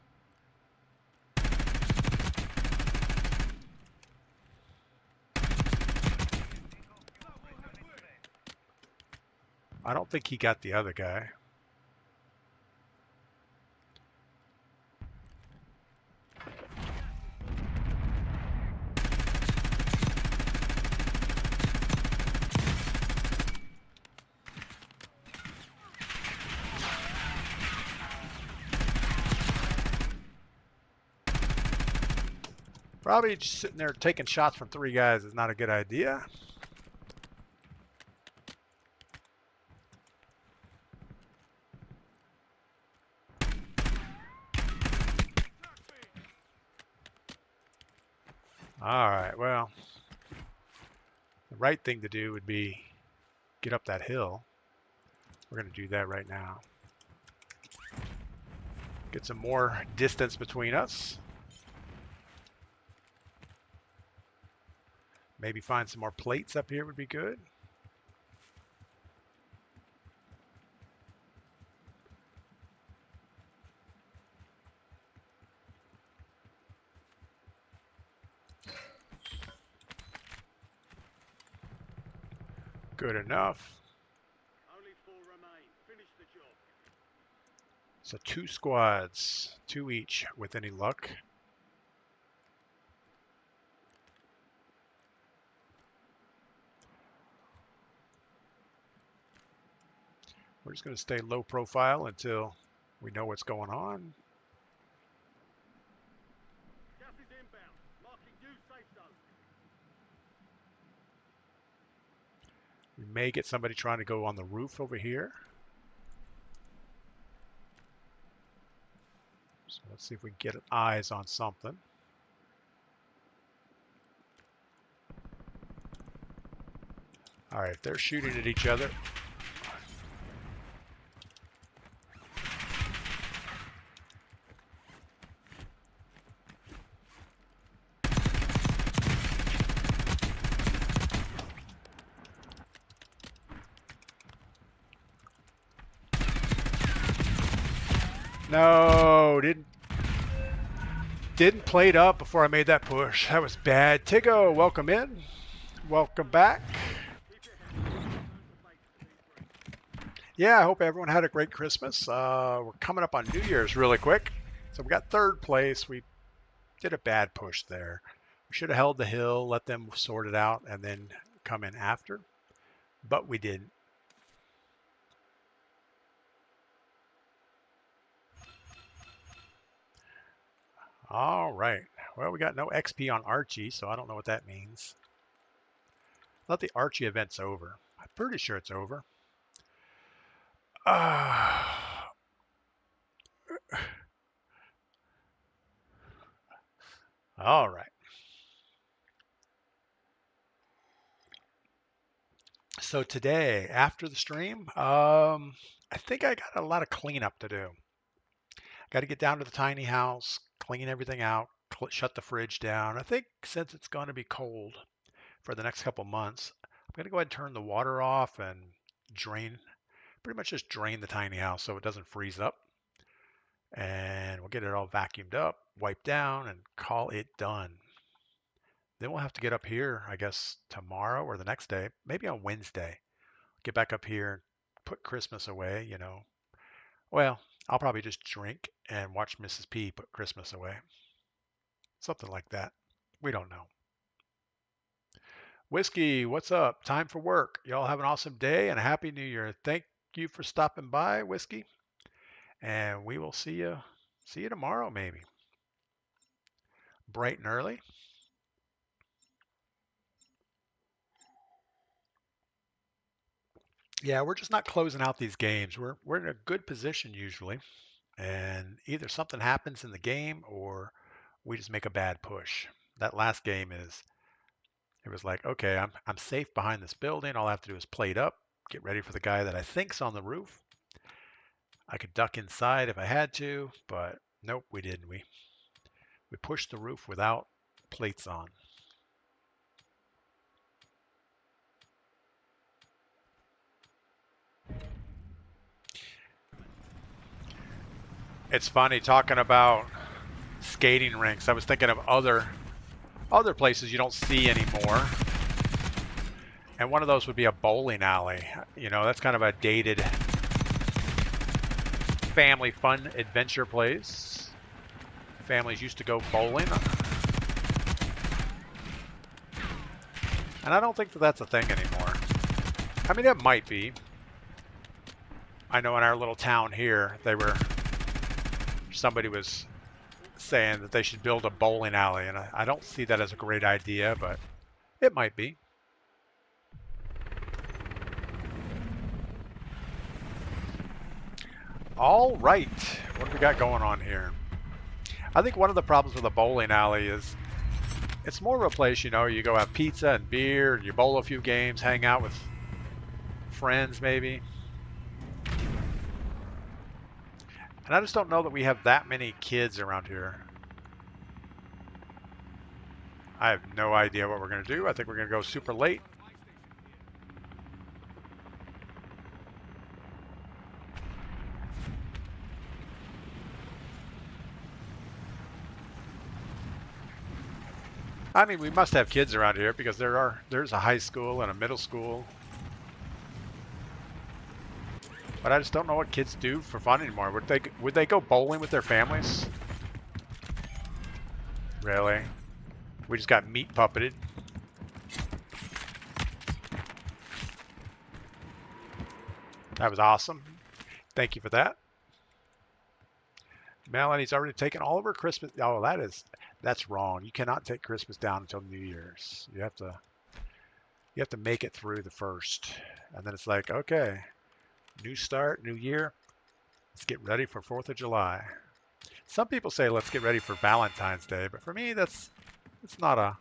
I don't think he got the other guy. Probably just sitting there taking shots from three guys is not a good idea. Alright, well, the right thing to do would be get up that hill. We're going to do that right now. Get some more distance between us. Maybe find some more plates up here would be good. Good enough. Only 4 remain. Finish the job. So 2 squads, 2 each with any luck. We're just going to stay low profile until we know what's going on. Gas is inbound. Marking new safe zone. We may get somebody trying to go on the roof over here. So let's see if we can get eyes on something. All right, they're shooting at each other. No, didn't play it up before I made that push. That was bad. Tigo, welcome in. Welcome back. Yeah, I hope everyone had a great Christmas. We're coming up on New Year's really quick. So we got third place. We did a bad push there. We should have held the hill, let them sort it out, and then come in after. But we didn't. All right. Well, we got no XP on Archie, so I don't know what that means. I thought the Archie event's over. I'm pretty sure it's over. All right. So today, after the stream, I think I got a lot of cleanup to do. Got to get down to the tiny house, clean everything out, shut the fridge down. I think since it's going to be cold for the next couple months, I'm going to go ahead and turn the water off and pretty much just drain the tiny house so it doesn't freeze up. And we'll get it all vacuumed up, wiped down, and call it done. Then we'll have to get up here, I guess, tomorrow or the next day, maybe on Wednesday. Get back up here and put Christmas away, you know. Well, I'll probably just drink and watch Mrs. P put Christmas away. Something like that. We don't know. Whiskey, what's up? Time for work. Y'all have an awesome day and a happy new year. Thank you for stopping by, Whiskey. And we will see you tomorrow maybe. Bright and early. Yeah, we're just not closing out these games. We're in a good position usually. And either something happens in the game or we just make a bad push. That last game it was like, okay, I'm safe behind this building. All I have to do is plate up, get ready for the guy that I think's on the roof. I could duck inside if I had to, but nope, we didn't. We pushed the roof without plates on. It's funny talking about skating rinks. I was thinking of other places you don't see anymore. And one of those would be a bowling alley. You know, that's kind of a dated family fun adventure place. Families used to go bowling. And I don't think that that's a thing anymore. I mean, it might be. I know in our little town here, somebody was saying that they should build a bowling alley, and I don't see that as a great idea, but it might be. All right, what do we got going on here? I think one of the problems with a bowling alley is it's more of a place, you know, you go have pizza and beer, and you bowl a few games, hang out with friends maybe. And I just don't know that we have that many kids around here. I have no idea what we're going to do. I think we're going to go super late. I mean, we must have kids around here because there's a high school and a middle school. But I just don't know what kids do for fun anymore. Would they go bowling with their families? Really? We just got meat puppeted. That was awesome. Thank you for that. Melanie's already taken all of her Christmas. Oh, that's wrong. You cannot take Christmas down until New Year's. You have to make it through the first. And then it's like, okay, new start, new year. Let's get ready for 4th of July. Some people say let's get ready for Valentine's Day, but for me that's not a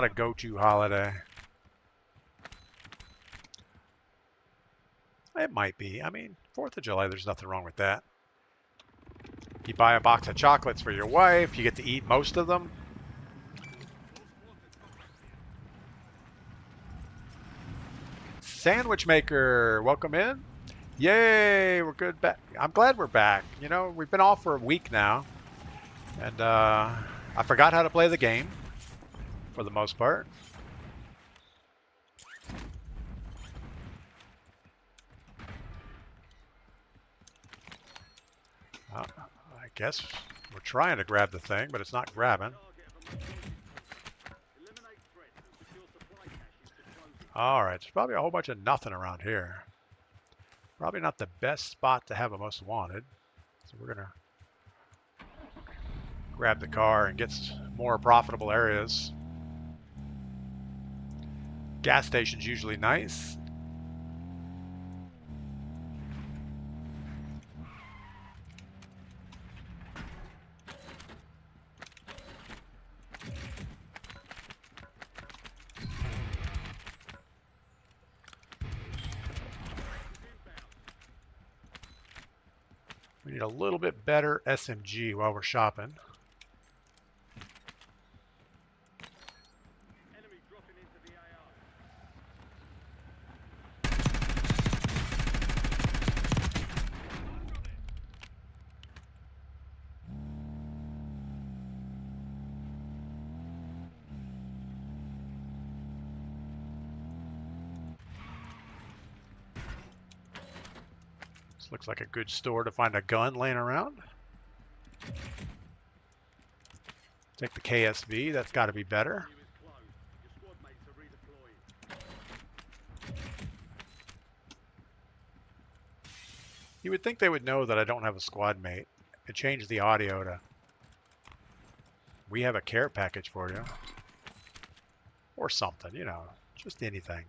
go-to holiday. It might be. I mean, 4th of July, there's nothing wrong with that. You buy a box of chocolates for your wife, you get to eat most of them. Sandwich maker, welcome in. Yay, we're good back. I'm glad we're back. You know, we've been off for a week now. And I forgot how to play the game for the most part. I guess we're trying to grab the thing, but it's not grabbing. Alright, there's probably a whole bunch of nothing around here. Probably not the best spot to have a most wanted. So we're going to grab the car and get more profitable areas. Gas station's usually nice. We need a little bit better SMG while we're shopping. Enemy dropping into the AR. This looks like a good store to find a gun laying around. Take the KSV, that's got to be better. You is closed. Your squad mates are redeploying. You would think they would know that I don't have a squad mate and change the audio to "We have a care package for you." Or something, you know, just anything.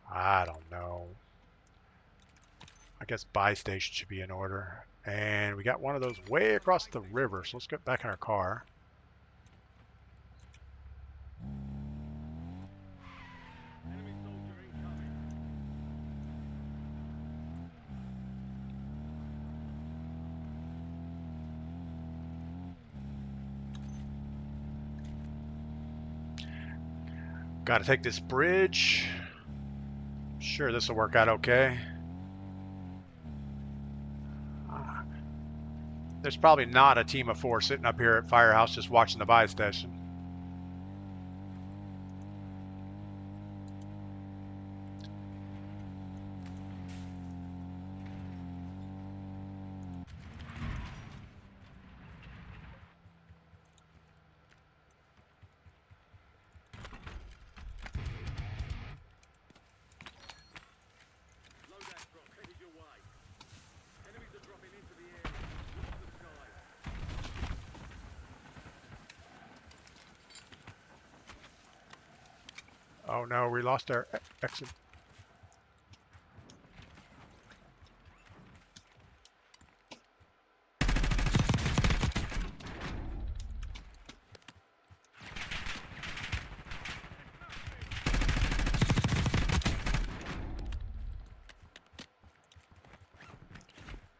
I don't know. I guess buy station should be in order. And we got one of those way across the river, so let's get back in our car. Enemy soldier incoming. Got to take this bridge. Sure, this will work out okay. There's probably not a team of 4 sitting up here at Firehouse just watching the buy station. Loadout drop headed your way. Enemies are dropping into the area. Watch the skies. Oh no, we lost our exit.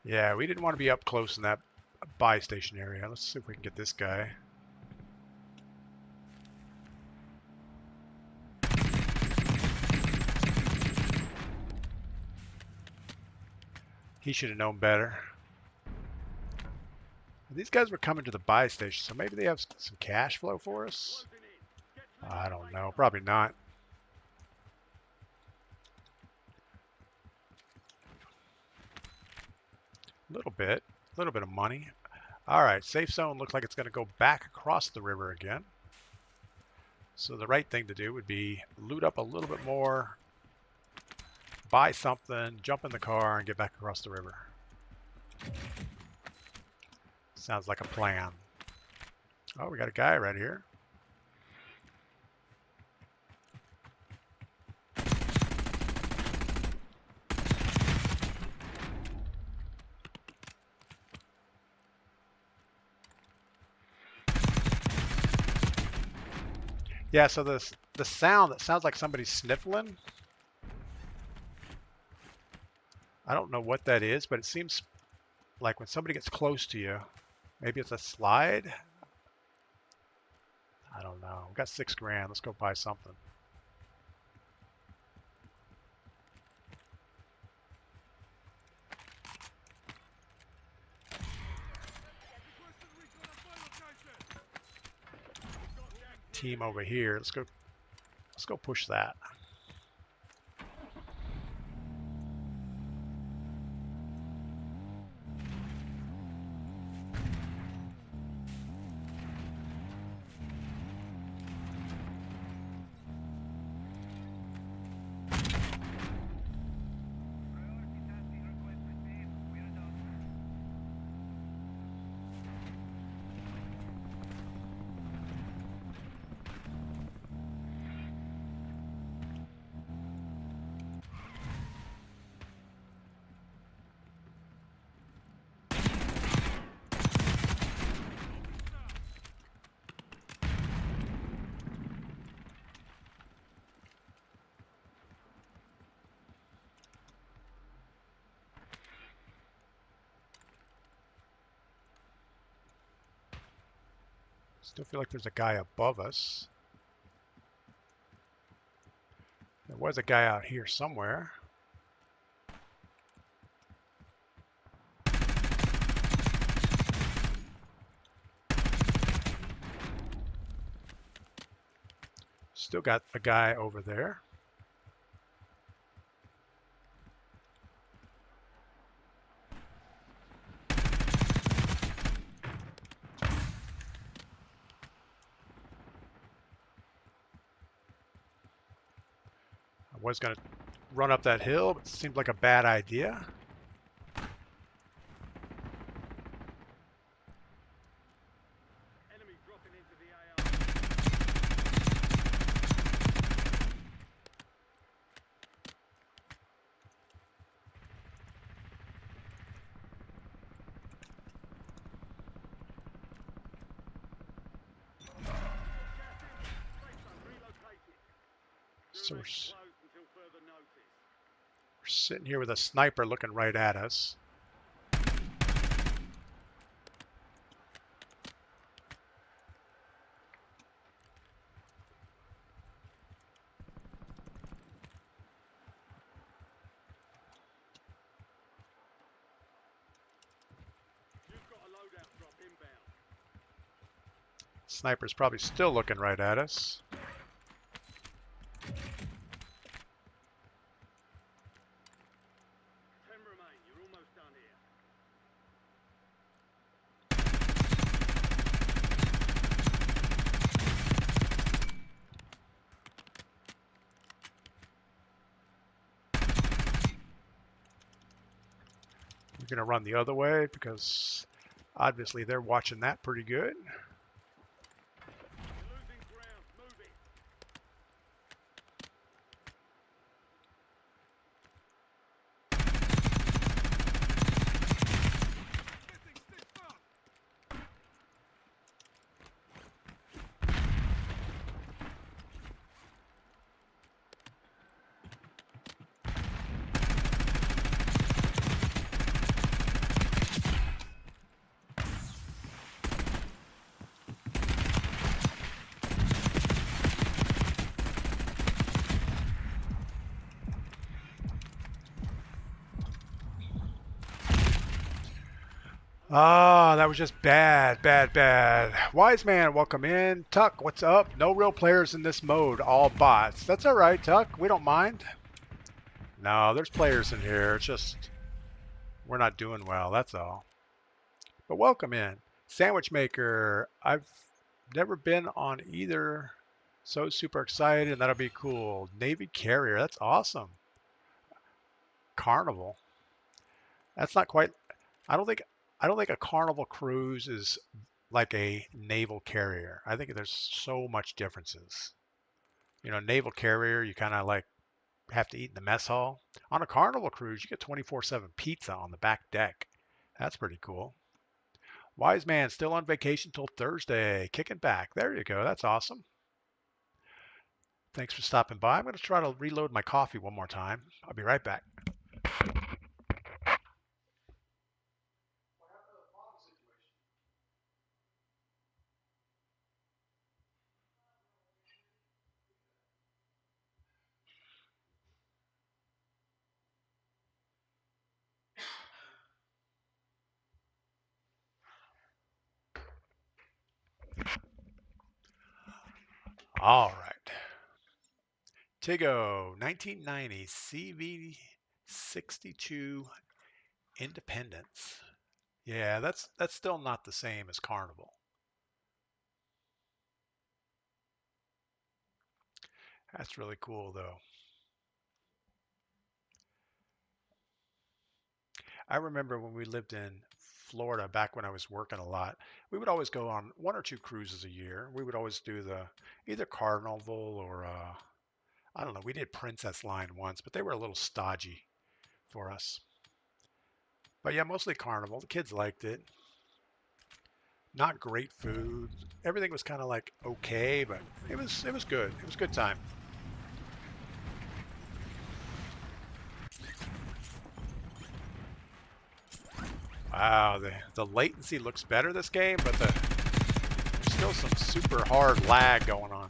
Yeah, we didn't want to be up close in that buy station area. Let's see if we can get this guy. He should have known better. These guys were coming to the buy station, so maybe they have some cash flow for us? Closing in. Get to I don't know. Probably not. A little bit of money. All right, safe zone looks like it's going to go back across the river again. So the right thing to do would be loot up a little bit more, buy something, jump in the car, and get back across the river. Sounds like a plan. Oh, we got a guy right here. Yeah, so the sound that sounds like somebody's sniffling. I don't know what that is, but it seems like when somebody gets close to you, maybe it's a slide. I don't know. We got $6 grand. Let's go buy something. Team over here. Let's go push that. Still feel like there's a guy above us. There was a guy out here somewhere. Still got a guy over there. I was going to run up that hill, but it seemed like a bad idea. Enemy dropping into the AR. So we're Closed until further notice. sitting here with a sniper looking right at us. You've got a loadout drop inbound. Sniper's probably still looking right at us. 10 remain. You're almost done here. We're going to run the other way because obviously they're watching that pretty good. You're losing ground. Move it. Ah, that was just bad, bad, bad. Wise man, welcome in. Tuck, what's up? No real players in this mode, all bots. That's all right, Tuck. We don't mind. No, there's players in here. It's just we're not doing well, that's all. But welcome in. Sandwich Maker, I've never been on either. So super excited, and that'll be cool. Navy Carrier, that's awesome. Carnival. That's not quite. I don't think a Carnival cruise is like a naval carrier. I think there's so much differences. You know, naval carrier, you kind of like have to eat in the mess hall. On a Carnival cruise, you get 24/7 pizza on the back deck. That's pretty cool. Wise man still on vacation till Thursday, kicking back. There you go. That's awesome. Thanks for stopping by. I'm going to try to reload my coffee one more time. I'll be right back. All right. Tigo 1990 CV62 Independence. Yeah, that's still not the same as Carnival. That's really cool though. I remember when we lived in Florida back when I was working a lot, we would always go on 1 or 2 cruises a year. We would always do the either Carnival or I don't know. We did Princess Line once, but they were a little stodgy for us. But yeah, mostly Carnival. The kids liked it. Not great food. Everything was kind of like okay, but it was good. It was a good time. Wow, the latency looks better this game, but there's still some super hard lag going on.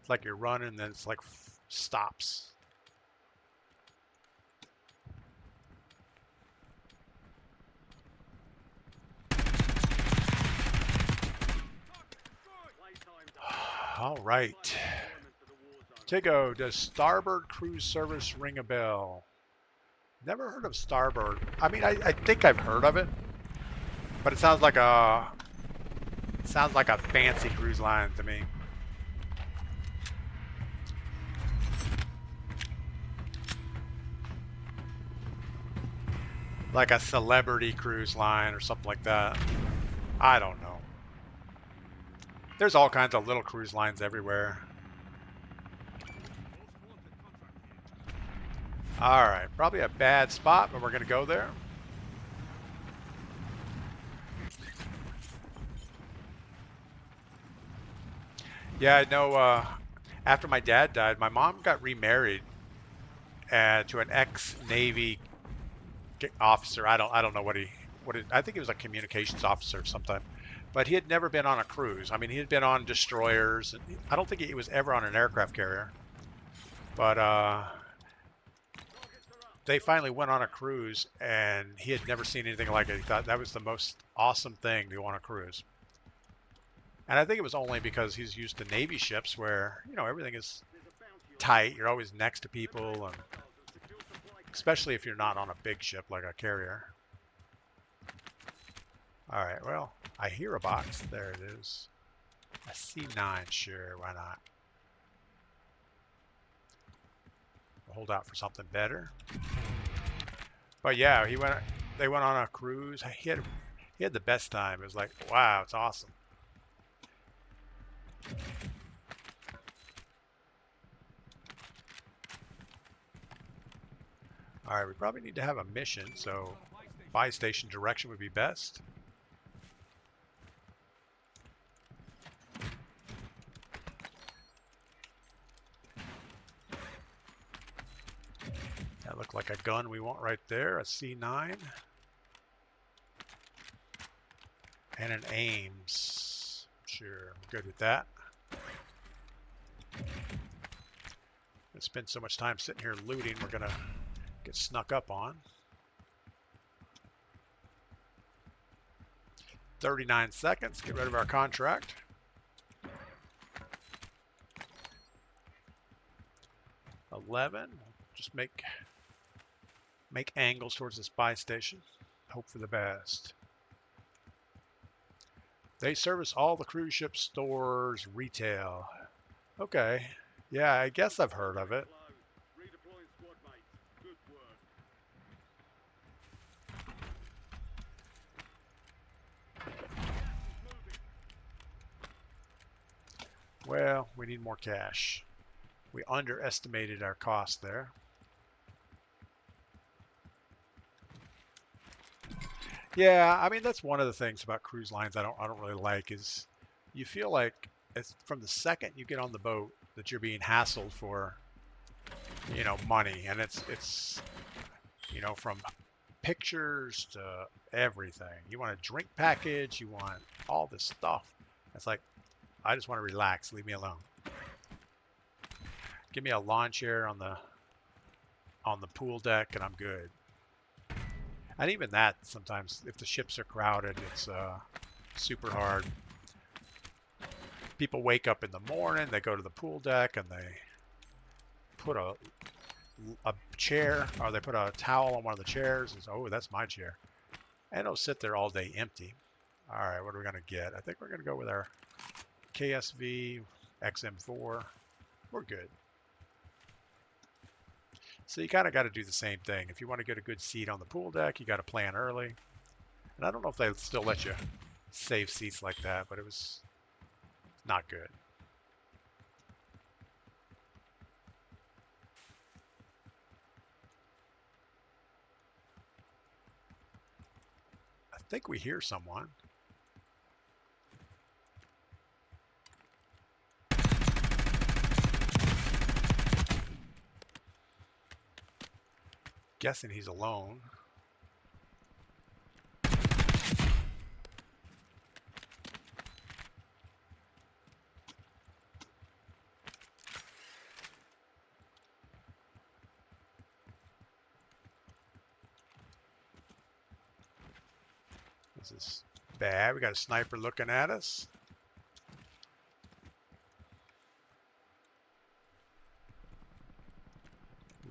It's like you're running, and then it's like stops. All right. Tigo, does Starboard Cruise Service ring a bell? Never heard of Starboard. I mean, I think I've heard of it, but it sounds like a fancy cruise line to me. Like a celebrity cruise line or something like that. I don't know. There's all kinds of little cruise lines everywhere. All right, probably a bad spot, but we're going to go there. Yeah, I know after my dad died, my mom got remarried to an ex-Navy officer. I don't know I think he was a communications officer or something. But he had never been on a cruise. I mean, he had been on destroyers. I don't think he was ever on an aircraft carrier. But they finally went on a cruise, and he had never seen anything like it. He thought that was the most awesome thing to go on a cruise. And I think it was only because he's used to Navy ships where, you know, everything is tight. You're always next to people, and especially if you're not on a big ship like a carrier. All right, well, I hear a box. There it is. A C9, sure, why not? We'll hold out for something better. But yeah, they went on a cruise. He had the best time. It was like, wow, it's awesome. All right, we probably need to have a mission, so buy station direction would be best. That looked like a gun we want right there, a C9. And an Ames. Sure, I'm good with that. I spend so much time sitting here looting, we're gonna get snuck up on. 39 seconds, get rid of our contract. $11, just make angles towards this buy station. Hope for the best. They service all the cruise ship stores, retail. Okay, yeah, I guess I've heard of it. Well, we need more cash. We underestimated our cost there. Yeah, I mean that's one of the things about cruise lines I don't really like is you feel like it's from the second you get on the boat that you're being hassled for, you know, money, and it's you know, from pictures to everything. You want a drink package, you want all this stuff. It's like, I just want to relax, leave me alone. Give me a lawn chair on the pool deck and I'm good. And even that, sometimes if the ships are crowded, it's super hard. People wake up in the morning, they go to the pool deck and they put a chair, or they put a towel on one of the chairs and say, oh, that's my chair. And it'll sit there all day empty. All right, what are we going to get? I think we're going to go with our KSV XM4. We're good. So you kind of got to do the same thing. If you want to get a good seat on the pool deck, you got to plan early. And I don't know if they still let you save seats like that, but it was not good. I think we hear someone. Guessing he's alone. This is bad. We got a sniper looking at us.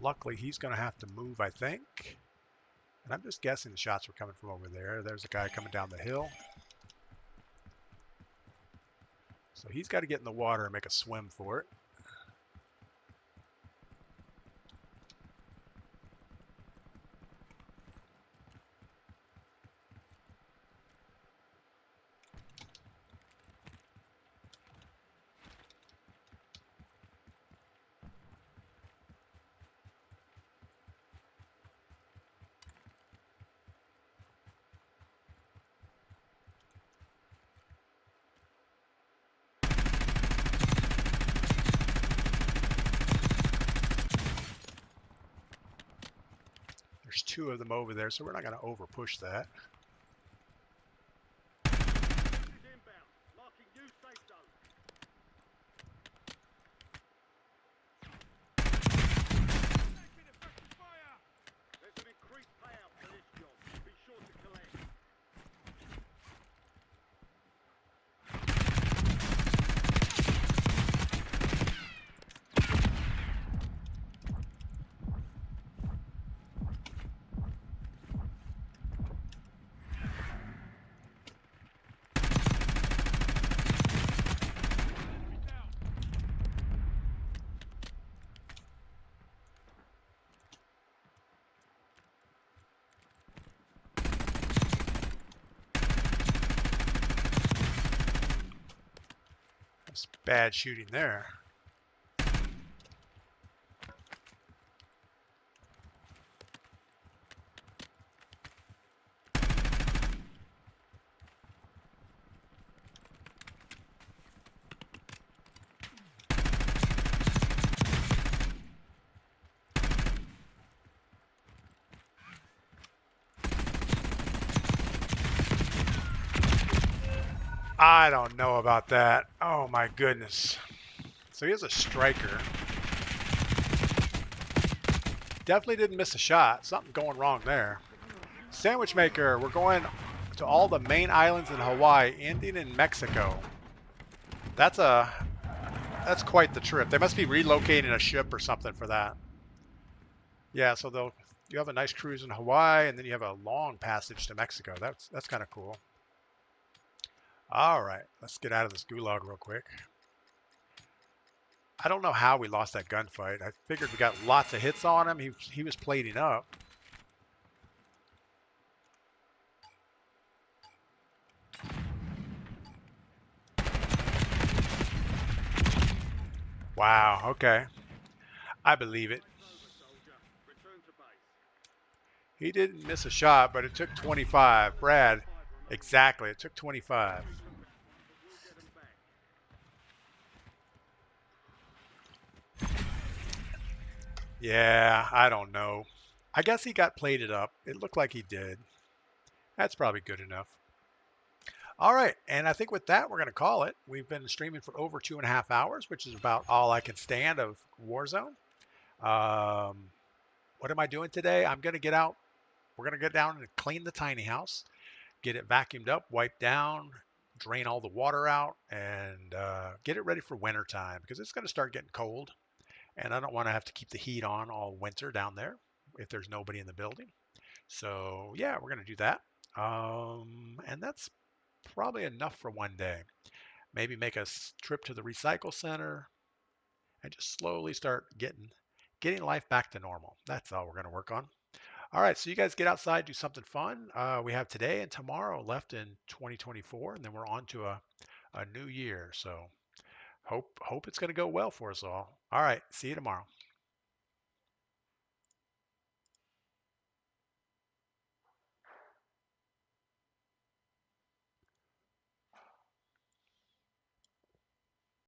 Luckily, he's going to have to move, I think. And I'm just guessing the shots were coming from over there. There's a guy coming down the hill. So he's got to get in the water and make a swim for it. There's two of them over there, so we're not going to over push that. Inbound, marking new safe zone. There's an increased payout for this job. Be sure to collect. That's bad shooting there. I don't know about that. Oh my goodness. So he has a striker. Definitely didn't miss a shot. Something going wrong there. Sandwich maker, we're going to all the main islands in Hawaii, ending in Mexico. That's quite the trip. They must be relocating a ship or something for that. Yeah, so you have a nice cruise in Hawaii, and then you have a long passage to Mexico. That's kind of cool. All right, let's get out of this gulag real quick. I don't know how we lost that gunfight. I figured we got lots of hits on him. He was plating up. Wow, okay. I believe it. He didn't miss a shot, but it took 25. Brad, exactly, it took 25. Yeah, I don't know. I guess he got plated up. It looked like he did. That's probably good enough. All right, and I think with that, we're going to call it. We've been streaming for over 2.5 hours, which is about all I can stand of Warzone. Um, what am I doing today? I'm going to get out. We're going to get down and clean the tiny house, get it vacuumed up, wiped down, drain all the water out, and get it ready for winter time because it's going to start getting cold. And I don't want to have to keep the heat on all winter down there if there's nobody in the building. So yeah, we're going to do that. And that's probably enough for one day. Maybe make a trip to the recycle center and just slowly start getting life back to normal. That's all we're going to work on. All right, so you guys get outside, do something fun. We have today and tomorrow left in 2024, and then we're on to a new year. So hope it's going to go well for us all. All right, see you tomorrow.